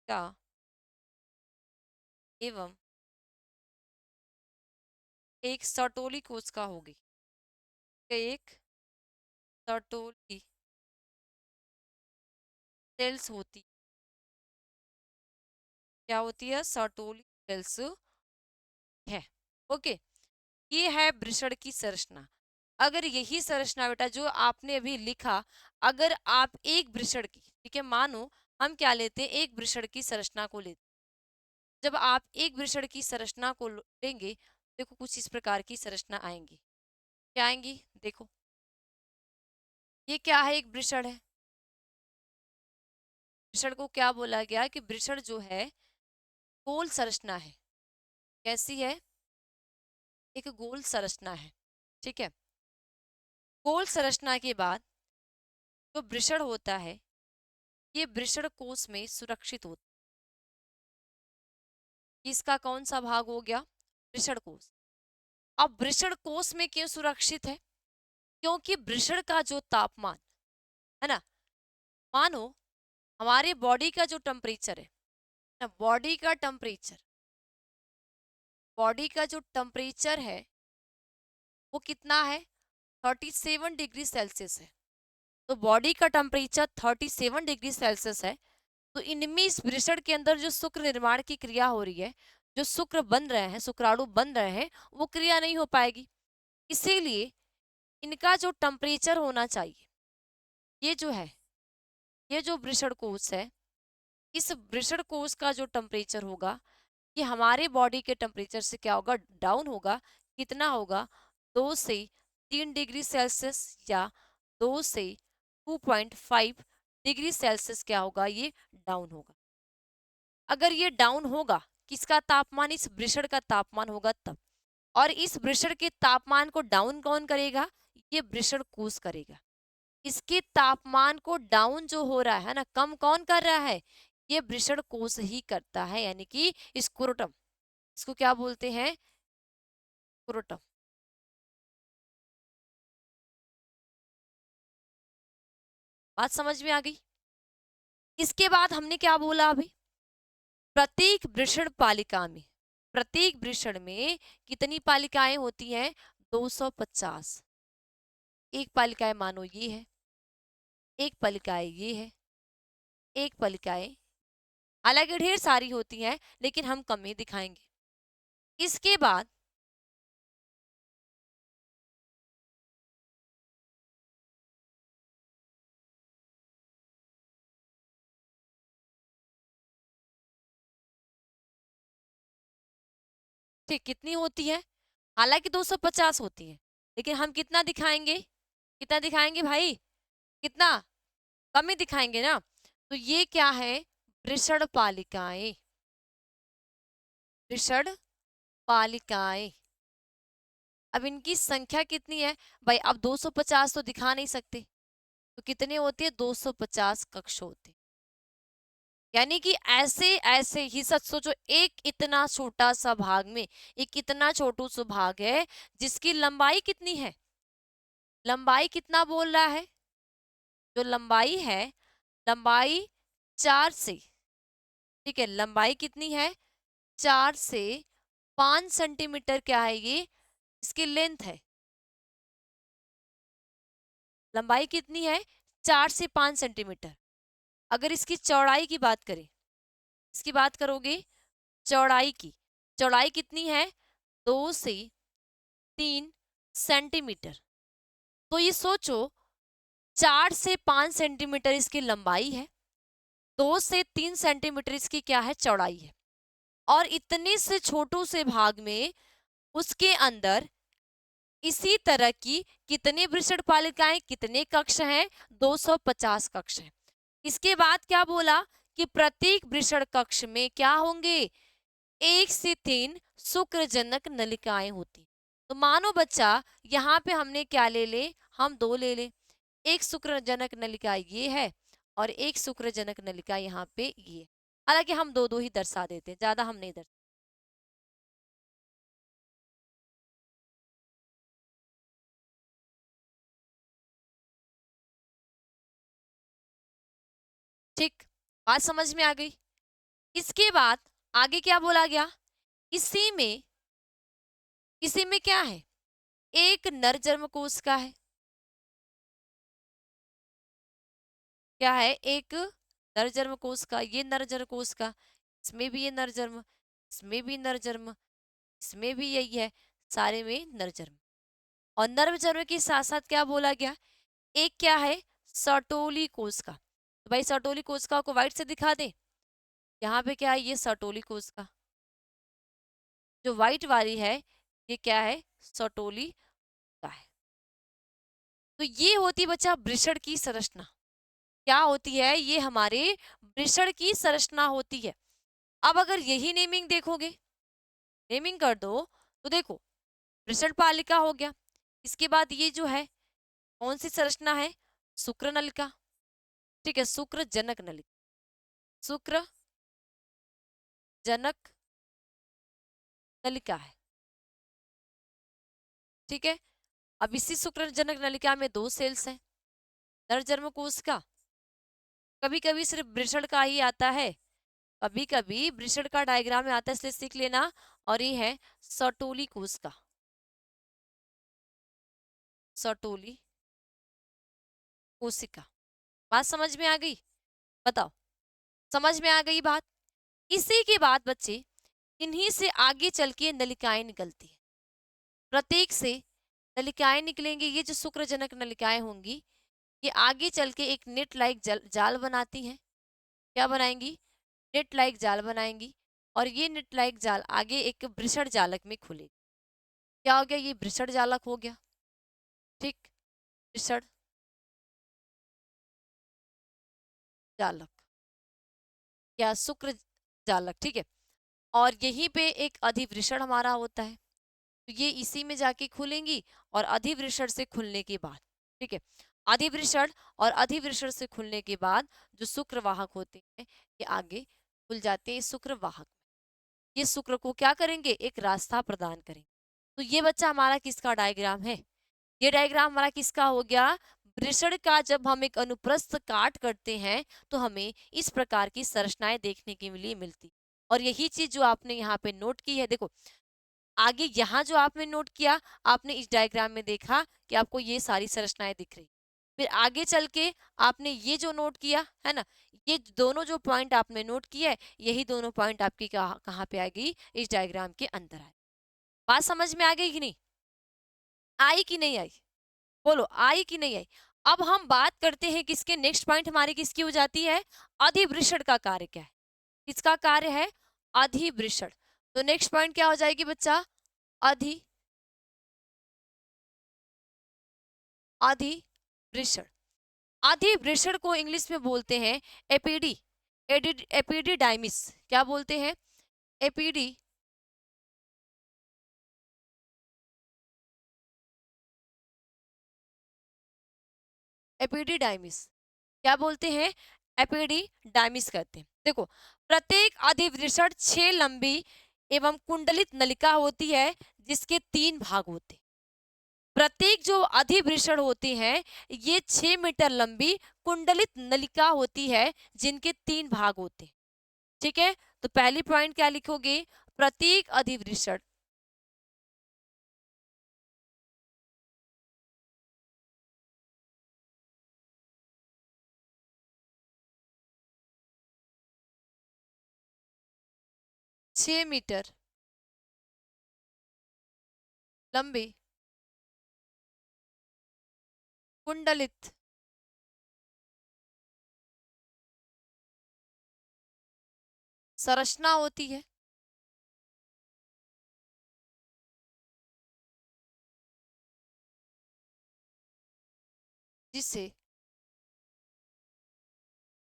का एवं एक सर्टोली कोशिका होगी। एक सर्टोली सेल्स होती, क्या होती है? सर्टोली सेल्स है। ओके, ये है वृषण की संरचना। अगर यही संरचना बेटा जो आपने अभी लिखा, अगर आप एक वृषण की, ठीक है, मानो हम क्या लेते हैं, एक वृषण की संरचना को लेते, जब आप एक वृषण की संरचना को लेंगे, देखो कुछ इस प्रकार की संरचना आएंगी। क्या आएंगी? देखो, ये क्या है? एक वृषण है। वृषण को क्या बोला गया कि वृषण जो है गोल संरचना है। कैसी है? एक गोल संरचना है। ठीक है, गोल संरचना के बाद जो वृषण होता है, ये वृषण कोश में सुरक्षित होता है। इसका कौन सा भाग हो गया? वृषण कोश। अब वृषण कोश में क्यों सुरक्षित है? क्योंकि वृषण का जो तापमान है ना, मानो हमारे बॉडी का जो टेम्परेचर है ना, बॉडी का जो टेम्परेचर है वो कितना है? 37 डिग्री सेल्सियस है। तो बॉडी का टेम्परेचर 37 डिग्री सेल्सियस है। तो इनमें इस वृषण के अंदर जो शुक्र निर्माण की क्रिया हो रही है, जो शुक्र बन रहे हैं, शुक्राणु बन रहे हैं, वो क्रिया नहीं हो पाएगी। इसीलिए इनका जो टेम्परेचर होना चाहिए, ये जो है, ये जो वृषण कोश है, इस वृषण कोश का जो टेम्परेचर होगा, ये हमारे बॉडी के टेम्परेचर से क्या होगा? डाउन होगा। कितना होगा? 2 से 3 डिग्री सेल्सियस, या 2 से 2.5 डिग्री सेल्सियस क्या होगा? ये डाउन होगा। अगर ये डाउन होगा, किसका तापमान? इस वृषण का तापमान होगा तब। और इस वृषण के तापमान को डाउन कौन करेगा? ये वृषण कोश करेगा। इसके तापमान को डाउन जो हो रहा है ना, कम कौन कर रहा है? ये वृषण कोश ही करता है, यानी कि स्क्रोटम। इसको क्या बोलते हैं? स्क्रोटम। बात समझ में आ गई? इसके बाद हमने क्या बोला अभी? प्रत्येक वृषण पालिका में, प्रत्येक वृषण में कितनी पालिकाएं होती हैं? 250। एक पालिकाएं मानो ये है, एक पालिकाएं ये है, एक पालिकाएं, हालांकि ढेर सारी होती हैं लेकिन हम कम ही दिखाएंगे। इसके बाद ठीक कितनी होती है? हालांकि 250 होती है, लेकिन हम कितना दिखाएंगे? कितना दिखाएंगे भाई? कितना? कम ही दिखाएंगे ना। तो ये क्या है? वृषण पालिकाएं। वृषण पालिकाएं। अब इनकी संख्या कितनी है भाई? अब 250 तो दिखा नहीं सकते, तो कितने होते हैं? 250 कक्ष होते। यानी कि ऐसे ऐसे ही सच सोचो, एक इतना छोटा सा भाग में, एक इतना छोटू सा भाग है जिसकी लंबाई कितनी है? लंबाई कितना बोल रहा है? जो लंबाई है, लंबाई 4 से, ठीक है, लंबाई कितनी है? 4 से 5 सेंटीमीटर क्या है ये? इसकी लेंथ है। लंबाई कितनी है? 4 से 5 सेंटीमीटर। अगर इसकी चौड़ाई की बात करें, इसकी बात करोगे चौड़ाई की, चौड़ाई कितनी है? 2 से 3 सेंटीमीटर। तो ये सोचो, 4 से 5 सेंटीमीटर इसकी लंबाई है, 2 से 3 सेंटीमीटर इसकी क्या है? चौड़ाई है। और इतने से छोटू से भाग में उसके अंदर इसी तरह की कितने वृषण पालिकाएं, कितने कक्ष हैं? 250 कक्ष हैं। इसके बाद क्या बोला कि प्रत्येक वृषण कक्ष में क्या होंगे? 1 से 3 शुक्रजनक नलिकाएं होती। तो मानो बच्चा, यहाँ पे हमने क्या ले ले? हम 2 ले ले। एक शुक्रजनक नलिका ये है और एक शुक्रजनक नलिका यहाँ पे ये। हालांकि हम दो दो ही दर्शा देते हैं, ज्यादा हम नहीं दर्शा। ठीक, बात समझ में आ गई। इसके बाद आगे क्या बोला गया, इसी में क्या है, एक नर जन्म कोश का है, क्या है, एक नर जन्म कोश का, ये नर जन्म कोश का, इसमें भी ये नर जन्म, इसमें भी नर जन्म, इसमें भी यही है, सारे में नर जन्म। और नर जन्म के साथ साथ क्या बोला गया, एक क्या है, सर्टोली कोश का। तो भाई सर्टोली कोशिका को व्हाइट से दिखा दे, यहाँ पे क्या है, ये सर्टोली कोशिका, जो व्हाइट वाली है ये क्या है, सर्टोली का है। तो ये होती बच्चा वृषण की संरचना, क्या होती है, ये हमारे वृषण की संरचना होती है। अब अगर यही नेमिंग देखोगे, नेमिंग कर दो तो देखो वृषण पालिका हो गया, इसके बाद ये जो है कौन सी संरचना है, शुक्र नलिका, ठीक है, शुक्र जनक नलिका, शुक्र जनक नलिका है, ठीक है। अब इसी शुक्र जनक नलिका में दो सेल्स हैं, नर जन्म कोश का, कभी कभी सिर्फ वृषण का ही आता है, कभी कभी वृषण का डायग्राम में आता है, इसलिए सीख लेना। और ये है सर्टोली कोश का, सर्टोली कोशिका। बात समझ में आ गई, बताओ, समझ में आ गई बात। इसी के बाद बच्चे इन्हीं से आगे चल के नलिकाएं निकलती है, प्रत्येक से नलिकाएं निकलेंगी, ये जो शुक्रजनक नलिकाएं होंगी ये आगे चल के एक नेट लाइक जाल बनाती हैं, क्या बनाएंगी, नेट लाइक जाल बनाएंगी। और ये नेट लाइक जाल आगे एक वृषण जालक में खुलेगी, क्या हो गया, ये वृषण जालक हो गया, ठीक, वृषण जालक या शुक्र जालक, ठीक है। और यहीं पे एक अधिवृषण हमारा होता है, तो ये इसी में जाके खुलेंगी, और अधिवृषण से खुलने के बाद, ठीक है, अधिवृषण और अधिवृषण से खुलने के बाद जो शुक्रवाहक होते हैं ये आगे खुल जाते हैं शुक्रवाहक, ये शुक्र को क्या करेंगे, एक रास्ता प्रदान करेंगे। तो ये बच्चा हमारा किसका डायग्राम है, ये डायग्राम हमारा किसका हो गया, वृषण का। जब हम एक अनुप्रस्थ काट करते हैं तो हमें इस प्रकार की संरचनाएं देखने के लिए मिलती। और यही चीज जो आपने यहाँ पे नोट की है, देखो आगे यहाँ जो आपने नोट किया, आपने इस डायग्राम में देखा कि आपको ये सारी संरचनाएं दिख रही, फिर आगे चल के आपने ये जो नोट किया है ना, ये दोनों जो पॉइंट आपने नोट किया है, यही दोनों पॉइंट आपकी कहाँ पे आएगी, इस डायग्राम के अंदर आए। बात समझ में आ गई कि नहीं, आई कि नहीं आई, बोलो आई कि नहीं आई। अब हम बात करते हैं किसके, नेक्स्ट पॉइंट हमारी किसकी हो जाती है, अधिवृषण का कार्य क्या है, किसका कार्य है, अधिवृषण। तो नेक्स्ट पॉइंट क्या हो जाएगी बच्चा, अधि अधिवृषण। अधिवृषण को इंग्लिश में बोलते हैं एपीडी, एपीडीडाइमिस, क्या बोलते हैं, एपीडी एपीडीडाइमिस, क्या बोलते हैं, एपीडीडाइमिस कहते हैं। देखो प्रत्येक अधिवृषण 6 लंबी एवं कुंडलित नलिका होती है जिसके 3 भाग होते हैं। प्रत्येक जो अधिवृषण होते हैं ये 6 मीटर लंबी कुंडलित नलिका होती है जिनके 3 भाग होते हैं, ठीक है। तो पहली पॉइंट क्या लिखोगे, प्रत्येक अधिवृषण 6 मीटर लंबी कुंडलित संरचना होती है, जिससे,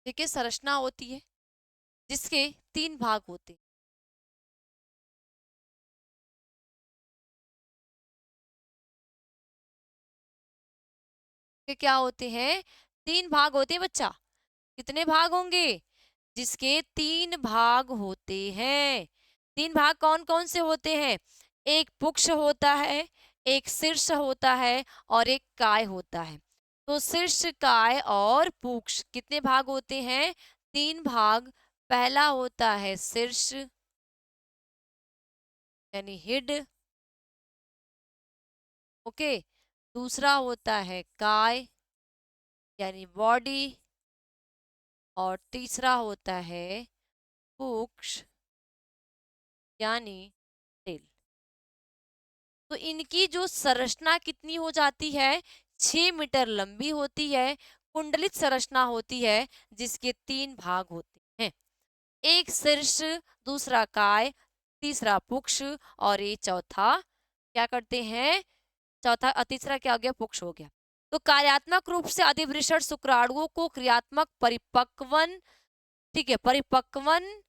देखिए संरचना होती है जिसके 3 भाग होते हैं, के क्या होते हैं, 3 भाग होते हैं बच्चा, कितने भाग होंगे, जिसके 3 भाग होते हैं। 3 भाग कौन कौन से होते हैं, एक पुक्ष होता है, एक शीर्ष होता है और एक काय होता है। तो शीर्ष, काय और पुक्ष कितने भाग होते हैं, तीन भाग, पहला होता है शीर्ष यानी हेड, ओके, दूसरा होता है काय यानी बॉडी, और तीसरा होता है पुक्ष यानी टेल। तो इनकी जो संरचना कितनी हो जाती है, 6 मीटर लंबी होती है, कुंडलित संरचना होती है जिसके तीन भाग होते हैं, एक शीर्ष, दूसरा काय, तीसरा पुक्ष, और ये चौथा क्या करते हैं, चौथा तीसरा क्या हो गया, पुक्ष हो गया। तो कार्यात्मक रूप से अधिवृषण शुक्राणुओं को क्रियात्मक परिपक्वन, ठीक है, परिपक्वन,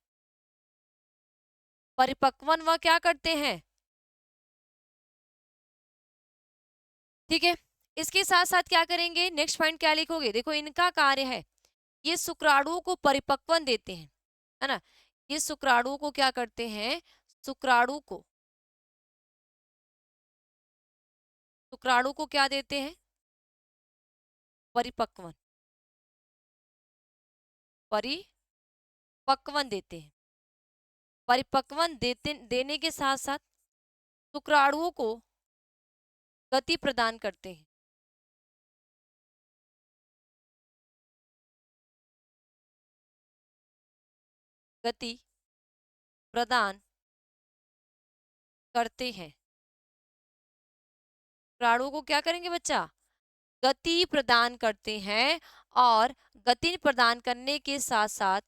परिपक्वन वह क्या करते हैं, ठीक है। इसके साथ साथ क्या करेंगे, नेक्स्ट पॉइंट क्या लिखोगे, देखो इनका कार्य है, ये शुक्राणुओं को परिपक्वन देते हैं, है ना, ये शुक्राणुओं को क्या करते हैं, शुक्राणु को, शुक्राणु को क्या देते हैं, परिपक्वन, परिपक्वन देते हैं। परिपक्वन देने के साथ साथ शुक्राणुओं को गति प्रदान करते हैं, गति प्रदान करते हैं। शुक्राणुओं को क्या करेंगे बच्चा, गति प्रदान करते हैं, और गति प्रदान करने के साथ साथ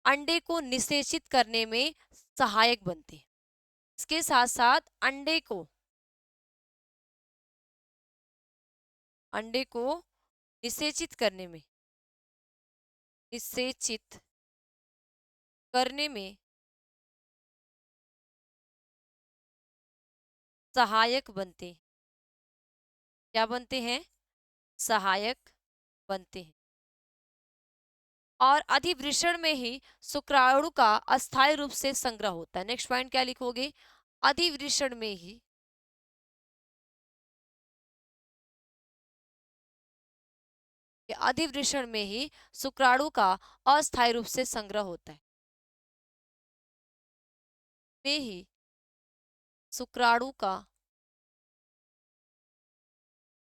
अंडे को निषेचित करने में सहायक बनते हैं। इसके साथ साथ अंडे को निषेचित करने में, निषेचित करने में सहायक बनते हैं। क्या बनते हैं, सहायक बनते हैं। और अधिवृषण में ही शुक्राणु का अस्थायी रूप से संग्रह होता है। नेक्स्ट पॉइंट क्या लिखोगे, अधिवृषण में ही, अधिवृषण में ही शुक्राणु का अस्थायी रूप से संग्रह होता है, में ही शुक्राणु का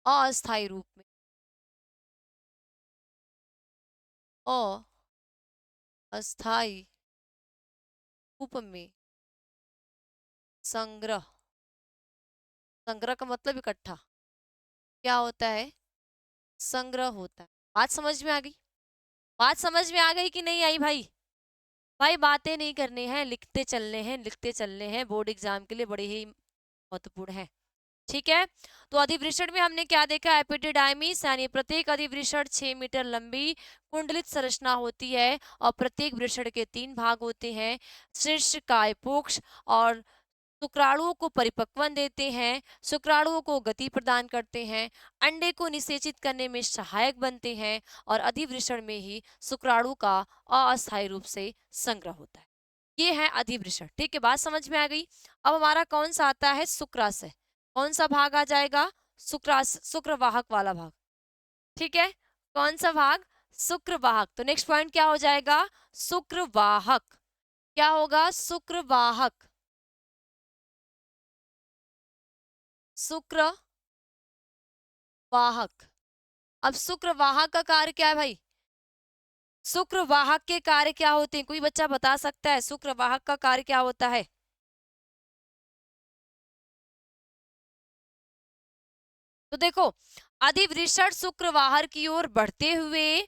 अस्थायी रूप में, अस्थायी रूप में संग्रह, संग्रह का मतलब इकट्ठा, क्या होता है, संग्रह होता है। बात समझ में आ गई, बात समझ में आ गई कि नहीं आई भाई, भाई बातें नहीं करनी है, लिखते चलने हैं, लिखते चलने हैं, बोर्ड एग्जाम के लिए बड़े ही महत्वपूर्ण है, ठीक है। तो अधिवृषण में हमने क्या देखा, एपिडिडाइमिस यानी प्रत्येक अधिवृषण 6 मीटर लंबी कुंडलित संरचना होती है, और प्रत्येक वृषण के तीन भाग होते हैं, शीर्ष, काय, पुक्ष, और शुक्राणुओं को परिपक्वन देते हैं, शुक्राणुओं को गति प्रदान करते हैं, अंडे को निषेचित करने में सहायक बनते हैं, और अधिवृषण में ही शुक्राणु का अस्थायी रूप से संग्रह होता है। ये है अधिवृषण, ठीक है, बात समझ में आ गई। अब हमारा कौन सा आता है, शुक्राशय, कौन सा भाग आ जाएगा, शुक्राशय, शुक्रवाहक वाला भाग, ठीक है, कौन सा भाग, शुक्रवाहक। तो नेक्स्ट पॉइंट क्या हो जाएगा, शुक्रवाहक, क्या होगा, शुक्रवाहक, शुक्रवाहक। अब शुक्रवाहक का कार्य क्या है भाई, शुक्रवाहक के कार्य क्या होते हैं, कोई बच्चा बता सकता है शुक्रवाहक का कार्य क्या होता है। तो देखो, अधिवृषण शुक्रवाहर की ओर बढ़ते हुए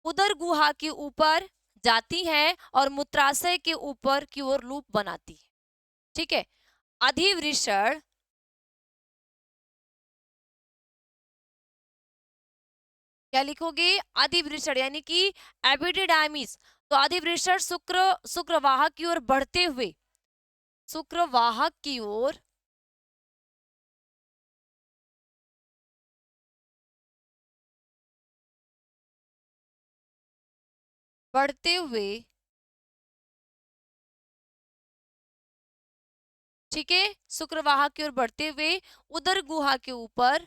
उदर गुहा के ऊपर जाती है और मूत्राशय के ऊपर की ओर लूप बनाती है, ठीक है। अधिवृषण क्या लिखोगे, अधिवृषण यानी कि एपिडिडाइमिस, तो अधिवृषण शुक्रवाहक की ओर बढ़ते हुए, शुक्रवाहक की ओर बढ़ते हुए, ठीक है, शुक्रवाहक की ओर बढ़ते हुए उदर गुहा के ऊपर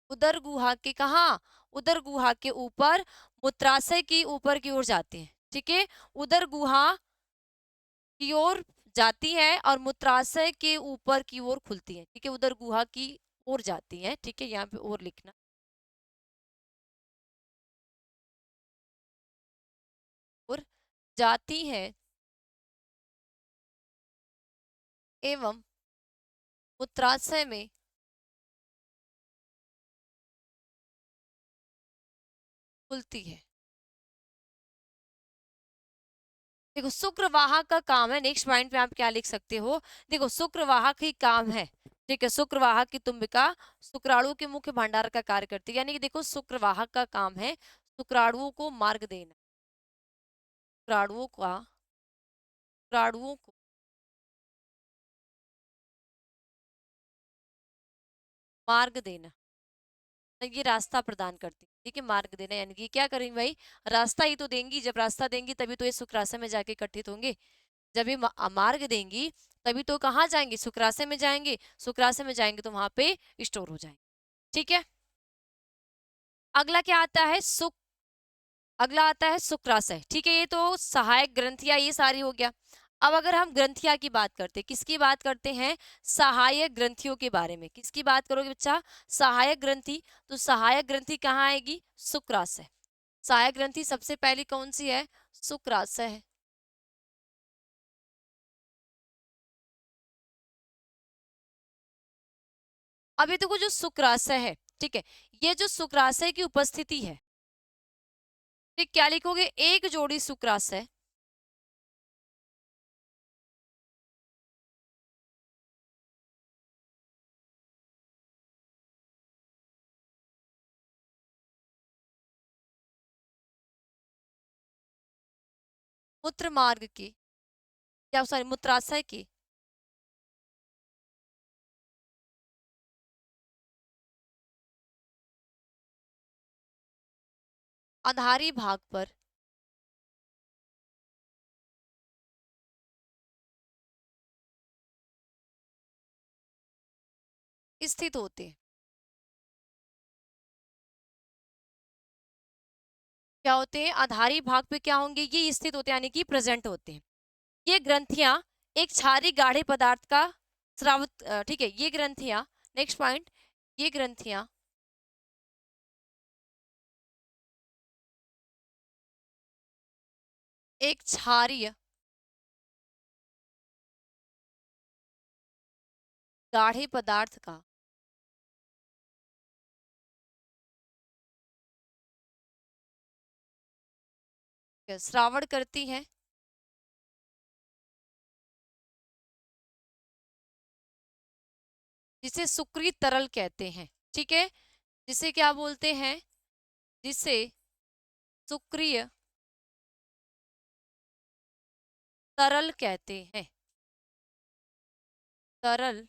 उदर गुहा के कहाँ, उदर गुहा के ऊपर, मूत्राशय की ऊपर की ओर जाते हैं। ठीक है, उदर गुहा की ओर जाती है और मूत्राशय के ऊपर की ओर खुलती है। ठीक है, उदर गुहा की ओर जाती है। ठीक है, यहाँ पे और लिखना, और जाती है एवं मूत्राशय में खुलती है। देखो शुक्रवाह का काम है, नेक्स्ट पॉइंट पे आप क्या लिख सकते हो, देखो शुक्रवाह ही काम है। ठीक है, शुक्रवाह की तुम्बिका शुक्राणु के मुख्य भंडार का कार्य करती है, यानी कि देखो शुक्रवाह का काम है शुक्राणुओं को मार्ग देना, शुक्राणुओं को मार्ग देना, तो ये रास्ता प्रदान करती है। ठीक है, मार्ग देना यानी कि क्या करेंगे भाई, रास्ता ही तो देंगी, जब रास्ता देंगी तभी तो ये शुक्राशय में जाके इकट्ठित होंगे। जब ये मार्ग देंगी तभी तो कहाँ जाएंगे, शुक्राशय में जाएंगे, शुक्राशय में जाएंगे तो वहां पे स्टोर हो जाएंगे। ठीक है, अगला क्या आता है, अगला आता है शुक्राशय। ठीक है, ये तो सहायक ग्रंथियां ये सारी हो गया। अब अगर हम ग्रंथियां की बात करते हैं, किसकी बात करते हैं, सहायक ग्रंथियों के बारे में, किसकी बात करोगे बच्चा, सहायक ग्रंथि। तो सहायक ग्रंथि कहाँ आएगी, शुक्राशय। सहायक ग्रंथि सबसे पहली कौन सी है, शुक्राशय है। अभी देखो जो शुक्राशय है, ठीक है, ये जो शुक्राशय की उपस्थिति है, ठीक, क्या लिखोगे, एक जोड़ी शुक्राशय मूत्र मार्ग की, या सॉरी मूत्राशय की आधारी भाग पर स्थित होते हैं। क्या होते हैं, आधारी भाग पे क्या होंगे, ये स्थित होते हैं यानी कि प्रेजेंट होते हैं। ये ग्रंथियां एक क्षारी गाढ़े पदार्थ का स्रावित, ठीक है, ये ग्रंथियां, नेक्स्ट पॉइंट, ये ग्रंथियां एक क्षारीय गाढ़े पदार्थ का श्रावण करती है, जिसे सुक्रिय तरल कहते हैं। ठीक है, जिसे क्या बोलते हैं, जिसे सुक्रिय तरल कहते हैं, तरल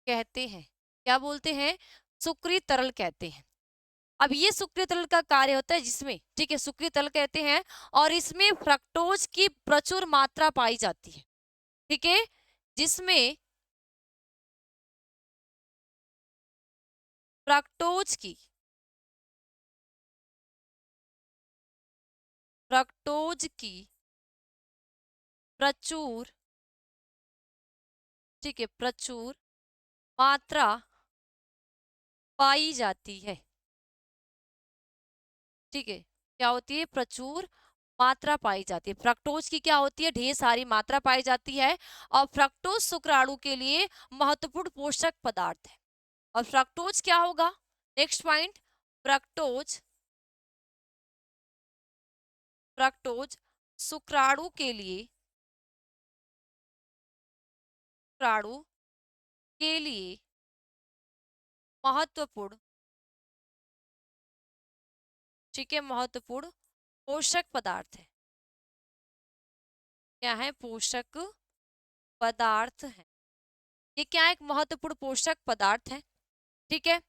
कहते हैं, क्या बोलते हैं, सुक्रिय तरल कहते हैं। अब ये सुक्रिय तरल का कार्य होता है जिसमें, ठीक है, सुक्रिय तरल कहते हैं, और इसमें फ्रक्टोज की प्रचुर मात्रा पाई जाती है। ठीक है, जिसमें फ्रक्टोज की फ्रक्टोज की प्रचुर, ठीक है, प्रचुर मात्रा पाई जाती है। ठीक है, क्या होती है, प्रचुर मात्रा पाई जाती है। फ्रक्टोज की क्या होती है, ढेर सारी मात्रा पाई जाती है। और फ्रक्टोज शुक्राणु के लिए महत्वपूर्ण पोषक पदार्थ है। और फ्रक्टोज क्या होगा, नेक्स्ट पॉइंट, फ्रक्टोज फ्रक्टोज शुक्राणु के लिए, शुक्राणु के लिए महत्वपूर्ण, ठीक है, महत्वपूर्ण पोषक पदार्थ है। क्या है, पोषक पदार्थ है। ये क्या है, एक महत्वपूर्ण पोषक पदार्थ है। ठीक है,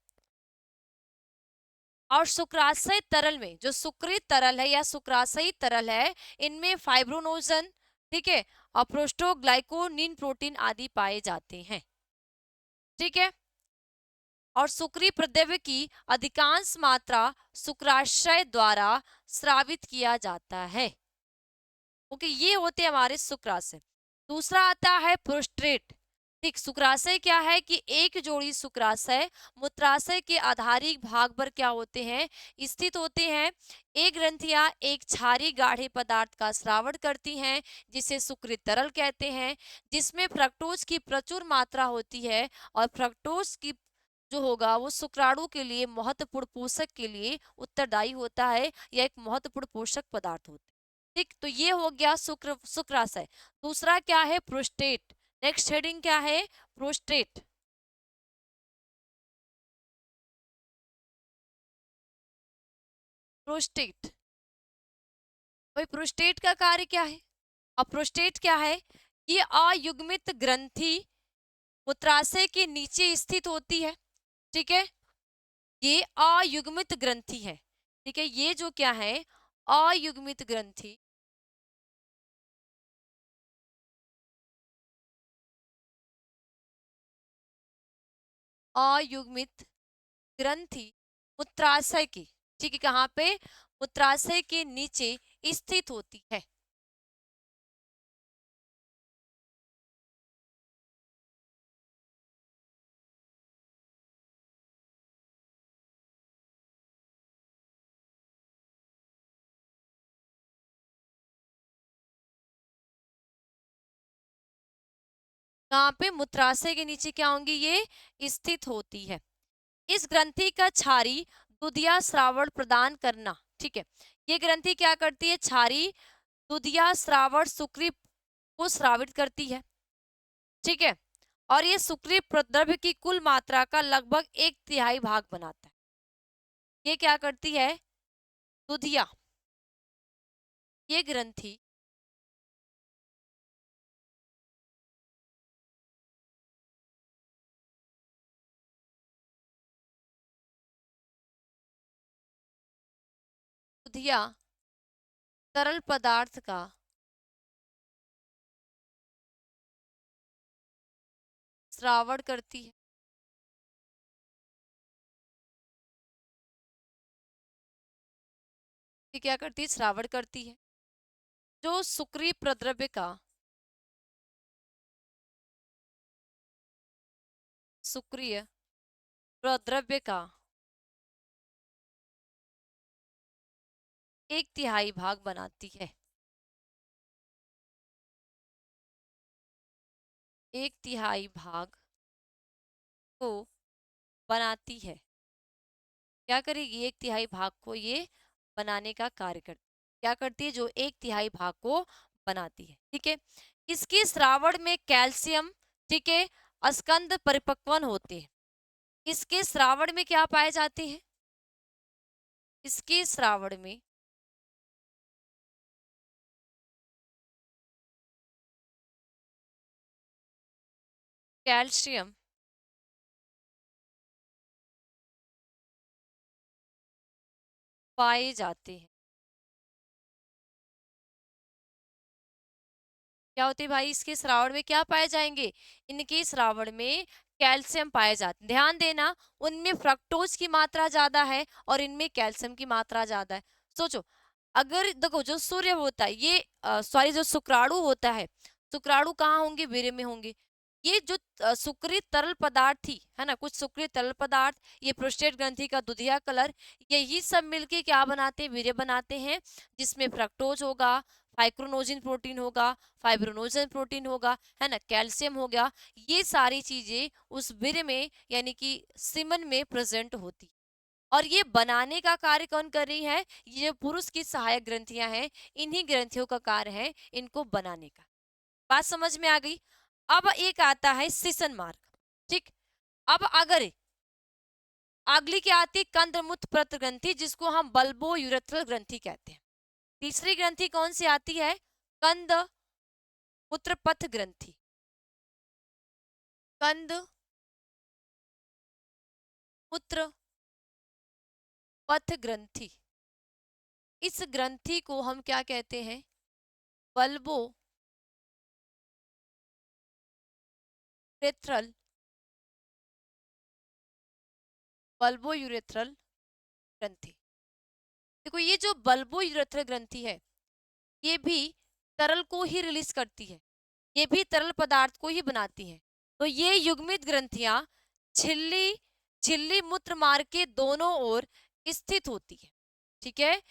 और शुक्राशय तरल में, जो सुक्रिय तरल है या शुक्राशयी तरल है, इनमें फाइब्रोनोजन, ठीक है, और प्रोस्टोग्लाइकोनिन प्रोटीन आदि पाए जाते हैं। ठीक है, और शुक्री प्रद्रव्य की अधिकांश मात्रा शुक्राशय द्वारा स्रावित किया जाता है। ओके, ये होते हैं हमारे शुक्राशय। दूसरा आता है प्रोस्टेट। ठीक, शुक्राशय क्या है कि एक जोड़ी शुक्राशय मूत्राशय के आधारिक भाग पर क्या होते हैं, स्थित होते हैं। एक ग्रंथियां एक क्षारी गाढ़े पदार्थ का स्रावण करती हैं, जिसे सुकृत तरल कहते हैं, जिसमें फ्रक्टोज की प्रचुर मात्रा होती है। और फ्रक्टोज की जो होगा वो शुक्राणु के लिए महत्वपूर्ण पोषक के लिए उत्तरदायी होता है, या एक महत्वपूर्ण पोषक पदार्थ होता है। ठीक, तो ये हो गया शुक्राशय। दूसरा क्या है, प्रोस्टेट। नेक्स्ट हेडिंग क्या है, प्रोस्टेट। प्रोस्टेट, भाई प्रोस्टेट का कार्य क्या है? अब प्रोस्टेट क्या है, ये अयुग्मित ग्रंथि मूत्राशय के नीचे स्थित होती है। ठीक है, ये अयुग्मित ग्रंथि है। ठीक है, ये जो क्या है, अयुग्मित ग्रंथि, अयुग्मित ग्रंथि मूत्राशय की, ठीक है, कहाँ पे, मूत्राशय के नीचे स्थित होती है। कहाँ पे, मूत्राशय के नीचे क्या होंगी, ये स्थित होती है। इस ग्रंथि का क्षारी दुधिया श्रावण प्रदान करना। ठीक है, ये ग्रंथि क्या करती है, क्षारी दुधिया श्रावण सुक्री को स्रावित करती है। ठीक है, और ये सुक्री प्रद्रव्य की कुल मात्रा का लगभग एक तिहाई भाग बनाता है। ये क्या करती है, दुधिया, ये ग्रंथि दुधिया तरल पदार्थ का श्रावण करती है। ये क्या करती है, श्रावण करती है। जो सुक्री प्रद्रव्य का, सुक्रिय प्रद्रव्य का एक तिहाई भाग बनाती है। एक तिहाई भाग को बनाती है। क्या करेगी, एक तिहाई भाग को ये बनाने का कार्य करती, क्या करती है, जो एक तिहाई भाग को बनाती है। ठीक है, इसके श्रावण में कैल्शियम, ठीक है, स्कंद परिपक्वन होते हैं। इसके श्रावण में क्या पाए जाते हैं, इसके श्रावण में कैल्शियम पाए जाते हैं। क्या होते हैं भाई, इसके श्रावण में क्या पाए जाएंगे, इनके श्रावण में कैल्शियम पाए जाते हैं। ध्यान देना, उनमें फ्रक्टोज की मात्रा ज्यादा है और इनमें कैल्शियम की मात्रा ज्यादा है। सोचो, अगर देखो जो सूर्य होता है, ये सॉरी जो शुक्राणु होता है, शुक्राणु कहाँ होंगे, वीर्य में होंगे। ये जो सुक्रित तरल पदार्थ थी, है ना, कुछ सुक्रित तरल पदार्थ, ये प्रोस्टेट ग्रंथि का दुधिया कलर, यही सब मिलके क्या बनाते हैं, वीर्य बनाते हैं, जिसमें फ्रक्टोज होगा, फाइक्रोनोजिन प्रोटीन होगा, फाइब्रोनोजन प्रोटीन होगा, है ना, कैल्शियम हो गया। ये सारी चीजें उस वीर्य में यानी कि सीमन में प्रेजेंट होती। और ये बनाने का कार्य कौन कर रही है, ये पुरुष की सहायक ग्रंथियां हैं, इन्हीं ग्रंथियों का कार्य है इनको बनाने का। बात समझ में आ गई। अब एक आता है सिसन मार्ग। ठीक, अब अगर अगली क्या आती है, कंदमुत्र प्रत ग्रंथि, जिसको हम बल्बो यूरेथ्रल ग्रंथि कहते हैं। तीसरी ग्रंथि कौन सी आती है, कंद मूत्र पथ ग्रंथि। कंद मूत्र पथ ग्रंथि, इस ग्रंथि को हम क्या कहते हैं, बल्बो यूरेथ्रल बल्बोयूरेथ्रल ग्रंथि। देखो ये जो बल्बोयूरेथ्रल ग्रंथि है ये भी तरल को ही रिलीज करती है, ये भी तरल पदार्थ को ही बनाती है। तो ये युग्मित ग्रंथियां झिल्ली झिल्ली मूत्र मार्ग के दोनों ओर स्थित होती है। ठीक है,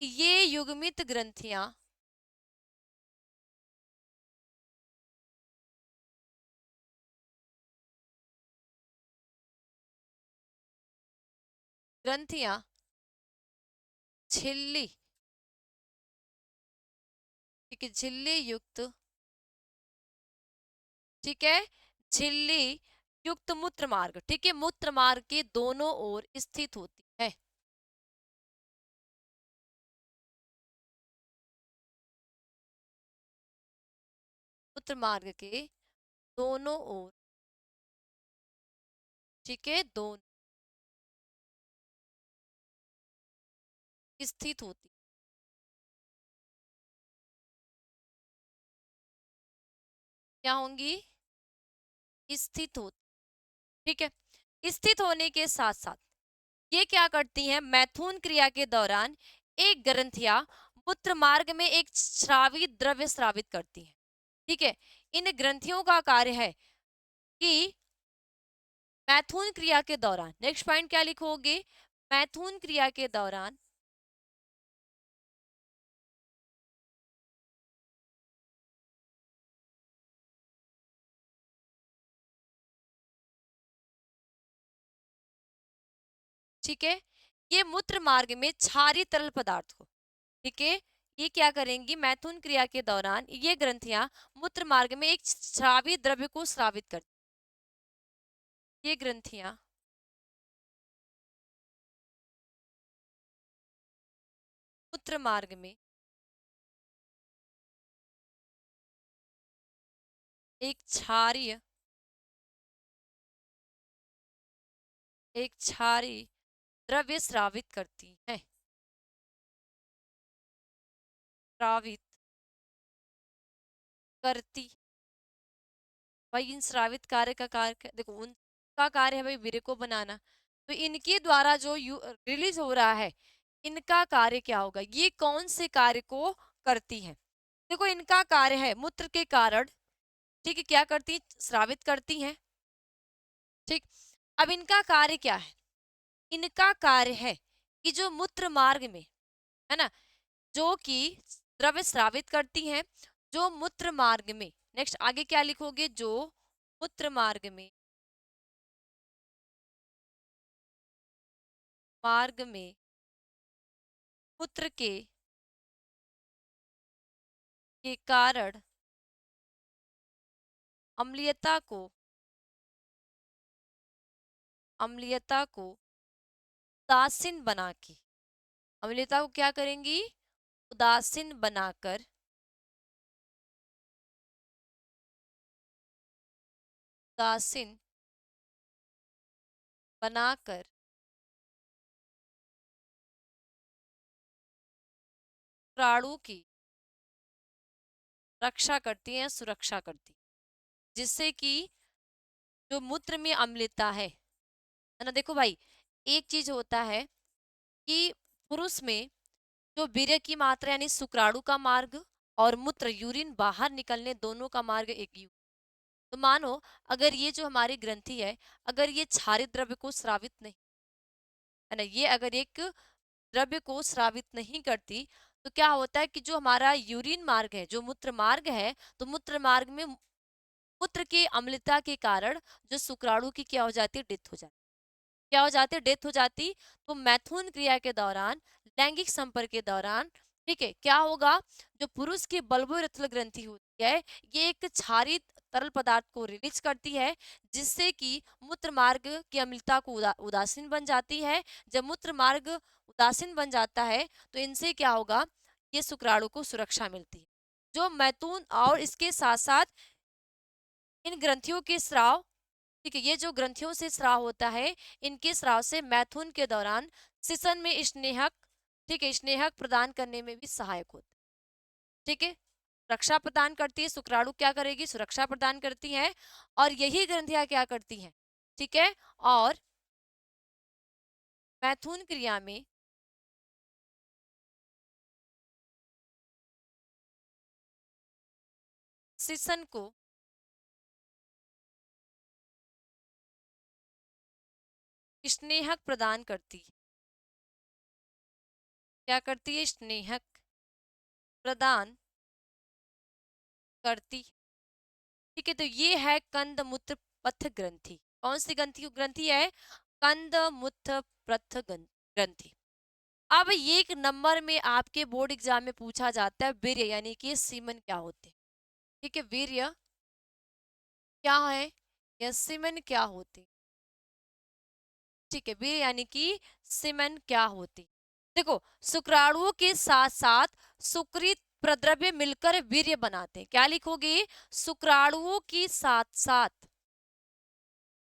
ये युग्मित ग्रंथियां ग्रंथियां झिल्ली, ठीक है, झिल्ली युक्त, ठीक है, झिल्ली युक्त मूत्र मार्ग, ठीक है, मूत्र मार्ग के दोनों ओर स्थित होती है। मूत्र मार्ग के दोनों ओर, ठीक है, दोनों स्थित होती, क्या होंगी, स्थित होती, ठीक है। स्थित होने के साथ साथ ये क्या करती हैं, मैथुन क्रिया के दौरान एक ग्रंथिया मूत्र मार्ग में एक स्रावी द्रव्य स्रावित करती है। ठीक है, इन ग्रंथियों का कार्य है कि मैथुन क्रिया के दौरान, नेक्स्ट पॉइंट क्या लिखोगे, मैथुन क्रिया के दौरान ठीक है, ये मूत्र मार्ग में क्षारी तरल पदार्थ को, ठीक है, ये क्या करेंगी, मैथुन क्रिया के दौरान ये ग्रंथियां मूत्र मार्ग में एक स्रावी द्रव्य को स्रावित करती, ये ग्रंथियां मूत्र मार्ग में एक क्षारीय, एक क्षारी द्रव्य स्रावित करती है, स्रावित करती। भाई इन स्रावित कार्य का कार्य देखो, उनका कार्य है भाई वीर्य को बनाना, तो इनके द्वारा जो रिलीज हो रहा है इनका कार्य क्या होगा, ये कौन से कार्य को करती है, देखो इनका कार्य है मूत्र के कारण, ठीक है, क्या करती, स्रावित करती हैं। ठीक, अब इनका कार्य क्या है, इनका कार्य है कि जो मूत्र मार्ग में, है ना, जो कि द्रव्य स्रावित करती हैं, जो मूत्र मार्ग में, नेक्स्ट आगे क्या लिखोगे, जो मूत्र मार्ग में मूत्र के कारण अम्लीयता को, अम्लीयता को उदासीन बना के, अम्लीयता को क्या करेंगी, उदासीन बनाकर, उदासीन बनाकर प्राणु की रक्षा करती है, सुरक्षा करती, जिससे कि जो मूत्र में अम्लता है ना, देखो भाई एक चीज होता है कि पुरुष में जो वीर्य की मात्रा यानी शुक्राणु का मार्ग और मूत्र यूरिन बाहर निकलने दोनों का मार्ग एक ही, तो मानो अगर ये जो हमारी ग्रंथि है अगर ये क्षारित द्रव्य को स्रावित नहीं, है ना, ये अगर एक द्रव्य को स्रावित नहीं करती तो क्या होता है कि जो हमारा यूरिन मार्ग है, जो मूत्र मार्ग है, तो मूत्र मार्ग में मूत्र की अम्लता के कारण जो शुक्राणु की क्या हो जाती है, डेथ हो जाती, क्या हो जाती है, डेथ हो जाती। तो मैथुन क्रिया के दौरान, लैंगिक संपर्क के दौरान, ठीक है, क्या होगा, जो पुरुष की बल्बोरथल ग्रंथि होती है ये एक क्षारित तरल पदार्थ को रिलीज करती है, जिससे कि मूत्र मार्ग की अम्लता को उदासीन बन जाती है। जब मूत्र मार्ग उदासीन बन जाता है तो इनसे क्या होगा, ये शुक्राणु को सुरक्षा मिलती है। जो मैथुन और इसके साथ साथ इन ग्रंथियों के स्राव, ठीक है, ये जो ग्रंथियों से स्राव होता है इनके स्राव से मैथुन के दौरान सिसन में स्नेहक, ठीक है, स्नेहक प्रदान करने में भी सहायक होता है। ठीक है, रक्षा प्रदान करती है, शुक्राणु क्या करेगी, सुरक्षा प्रदान करती है, और यही ग्रंथियां क्या करती हैं, ठीक है, और मैथुन क्रिया में श्वसन को स्नेहक प्रदान करती है। क्या करती है? स्नेहक प्रदान करती। ठीक है, तो ये है कंद मूत्र पथ ग्रंथि। कौन सी ग्रंथि ग्रंथि है? कंद मूत्र पथ ग्रंथि। अब ये एक नंबर में आपके बोर्ड एग्जाम में पूछा जाता है, वीर्य यानी कि सीमन क्या होते हैं। ठीक है, वीर्य क्या है या सीमन क्या होते? ठीक है, वीर्य यानी कि सीमन क्या होते? देखो, शुक्राणुओं के साथ साथ सुकृत प्रद्रव्य मिलकर वीर्य बनाते हैं। क्या लिखोगे? शुक्राणुओं के साथ साथ,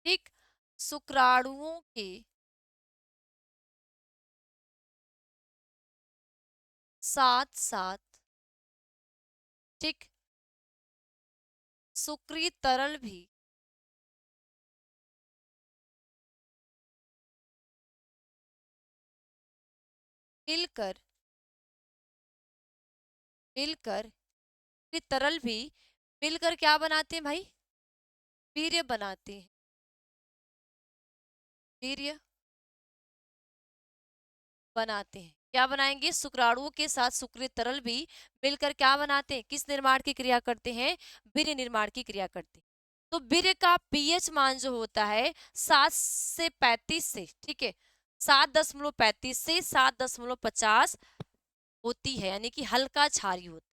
ठीक, शुक्राणुओं के साथ साथ, ठीक, सुकृत तरल भी मिलकर मिलकर ये तरल भी मिलकर क्या बनाते हैं भाई? वीर्य बनाते हैं। वीर्य बनाते हैं। क्या बनाएंगे? शुक्राणुओं के साथ सुकृत तरल भी मिलकर क्या बनाते हैं? किस निर्माण की क्रिया करते हैं? वीर्य निर्माण की क्रिया करते हैं। तो वीर्य का पीएच मान जो होता है 7 से 35 से, ठीक है, 7.35 से 7.50 होती है, यानी कि हल्का क्षारीय होता है।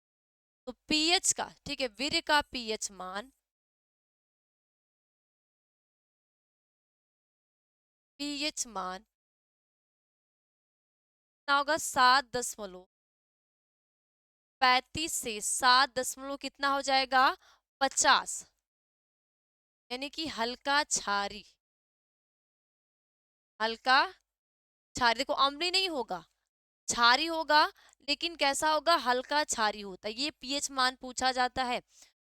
तो पीएच का, ठीक है, वीर्य का पीएच मान, पीएच मान कितना होगा? 7.35 से 7 कितना हो जाएगा? 50, यानी कि हल्का क्षारी। हल्का क्षारी, देखो अम्लीय नहीं होगा, क्षारी होगा, लेकिन कैसा होगा? हल्का क्षारी होता है। ये पीएच मान पूछा जाता है।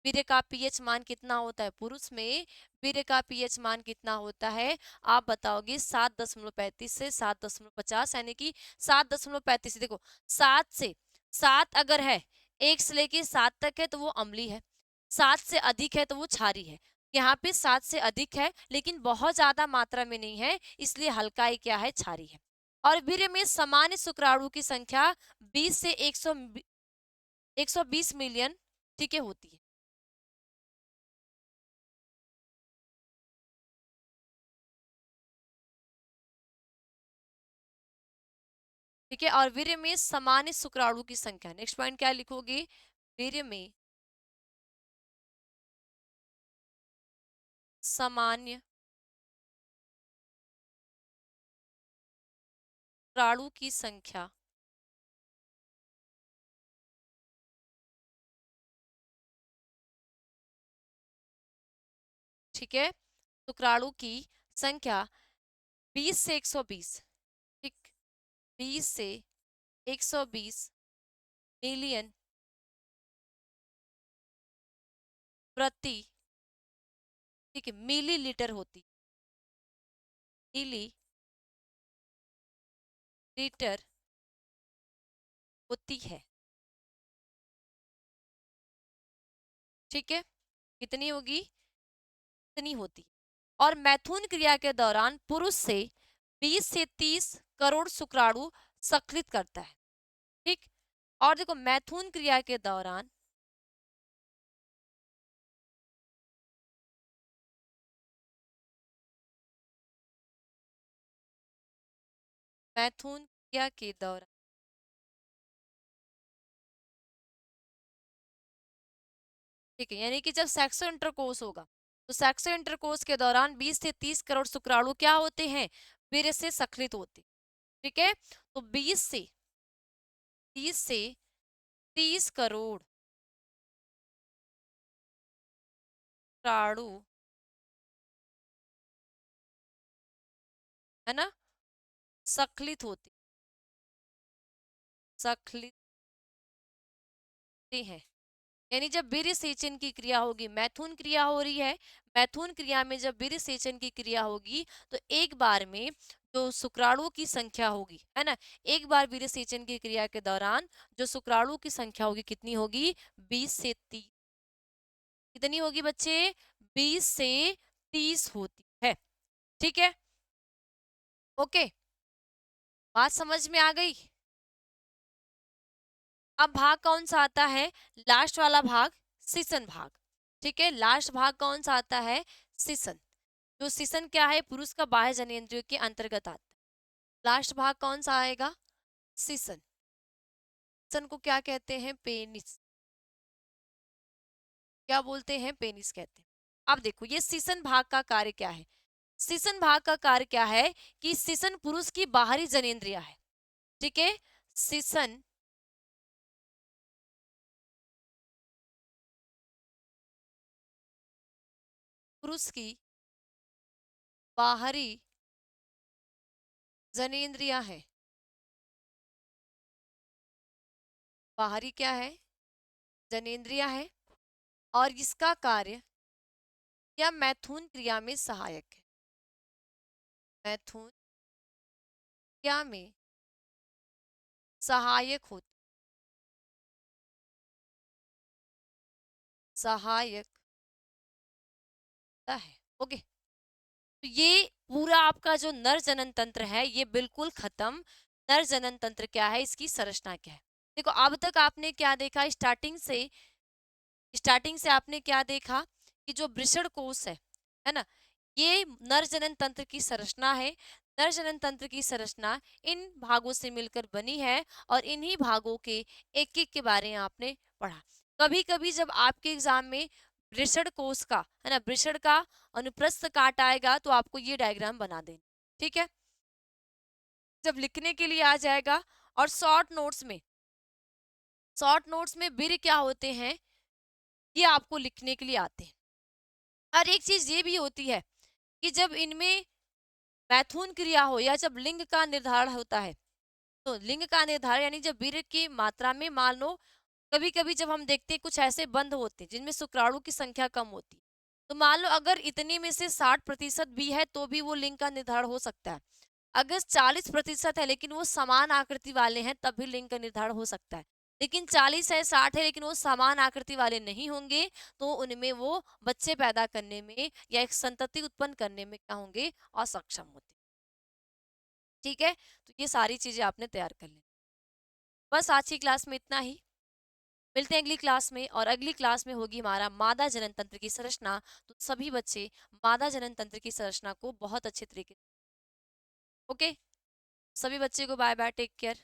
वीर्य का पीएच मान कितना होता है? पुरुष में वीर्य का पीएच मान कितना होता है? आप बताओगे 7.35 से 7.50, यानी कि 7.35। देखो, 7 अगर है, 1 से लेके 7 तक है तो वो अम्लीय है, 7 से अधिक है तो वो क्षारी है। यहाँ पे 7 से अधिक है लेकिन बहुत ज्यादा मात्रा में नहीं है, इसलिए हल्का ही क्या है? क्षारी है। और वीर्य में सामान्य शुक्राणु की संख्या 20 से 120 मिलियन, ठीक है, होती है। ठीक है, और वीर्य में सामान्य शुक्राणु की संख्या, नेक्स्ट पॉइंट क्या लिखोगे? वीर्य में सामान्य शुक्राणु की संख्या, ठीक है, शुक्राणु की संख्या 20 से 120, ठीक, 20 से 120 मिलियन प्रति, ठीक है, मिलीलीटर होती, मिलीलीटर होती है। ठीक है, कितनी होगी? कितनी होती? और मैथुन क्रिया के दौरान पुरुष से 20 से 30 करोड़ शुक्राणु सकृत करता है। ठीक, और देखो मैथुन क्रिया के दौरान, मैथुन क्रिया के दौरान, ठीक है, यानी कि जब सेक्सुअल इंटरकोर्स होगा तो सेक्सुअल इंटरकोर्स के दौरान 20 से 30 करोड़ शुक्राणु क्या होते हैं? वीर्य से सकृत होते हैं। ठीक है, तो 20 से 30 करोड़ शुक्राणु, है ना, सखलित होते, सखलित हैं। यानी जब वीर्य सेचन की क्रिया होगी, मैथुन क्रिया हो रही है, मैथुन क्रिया में जब वीर्य सेचन की क्रिया होगी तो एक बार में जो शुक्राणु की संख्या होगी, है ना, एक बार वीर्यसेचन की क्रिया के दौरान जो शुक्राणु की संख्या होगी कितनी होगी, 20 से 30। कितनी होगी बच्चे, 20 से 30 होती है। ठीक है, ओके, बात समझ में आ गई। अब भाग कौन सा आता है, लास्ट वाला भाग, सिसन भाग। ठीक है, लास्ट भाग कौन सा आता है, सिसन। जो सिसन क्या है, पुरुष का बाह्य जनेंद्रियों के अंतर्गत आता है। लास्ट भाग कौन सा आएगा, सिसन। सिसन को क्या कहते हैं, पेनिस। क्या बोलते हैं, पेनिस कहते हैं। अब देखो ये सिसन भाग का कार्य क्या है। सिसन भाग का कार्य क्या है कि सिसन पुरुष की बाहरी जनेंद्रिया है। ठीक है, सिसन पुरुष की बाहरी जनेंद्रिया है। बाहरी क्या है, जनेंद्रिया है, और इसका कार्य या मैथुन क्रिया में सहायक है। मैथुन क्रिया में सहायक होती, सहायक है। ओके, तो ये पूरा आपका जो नर जनन तंत्र है ये बिल्कुल खत्म। नर जनन तंत्र क्या है, इसकी संरचना क्या है। देखो अब तक आपने क्या देखा, स्टार्टिंग से आपने क्या देखा कि जो वृषण कोश है ना, ये नर जनन तंत्र की संरचना है। नर जनन तंत्र की संरचना इन भागों से मिलकर बनी है, और इन्हीं भागों के एक एक के बारे में आपने पढ़ा। कभी कभी जब आपके एग्जाम में वृषण कोश का, है ना, वृषण का अनुप्रस्थ काट आएगा तो आपको ये डायग्राम बना देना। ठीक है, जब लिखने के लिए आ जाएगा, और शॉर्ट नोट्स में वीर क्या होते हैं ये आपको लिखने के लिए आते हैं। और एक चीज ये भी होती है कि जब इनमें मैथुन क्रिया हो या जब लिंग का निर्धारण होता है, तो लिंग का निर्धारण यानी जब वीर्य की मात्रा में, मान लो कभी कभी जब हम देखते हैं कुछ ऐसे बंध होते हैं जिनमें शुक्राणु की संख्या कम होती, तो मान लो अगर इतने में से 60% भी है तो भी वो लिंग का निर्धारण हो सकता है। अगर 40% है लेकिन वो समान आकृति वाले हैं तब भी लिंग का निर्धारण हो सकता है। लेकिन 40 है 60 है लेकिन वो समान आकृति वाले नहीं होंगे, तो उनमें वो बच्चे पैदा करने में या एक संतति उत्पन्न करने में क्या होंगे, असक्षम होते। ठीक है, तो ये सारी चीजें आपने तैयार कर ली। बस आज की क्लास में इतना ही, मिलते हैं अगली क्लास में, और अगली क्लास में होगी हमारा मादा जनन तंत्र की संरचना। तो सभी बच्चे मादा जनन तंत्र की संरचना को बहुत अच्छे तरीके, ओके, सभी बच्चे को बाय बाय, टेक केयर।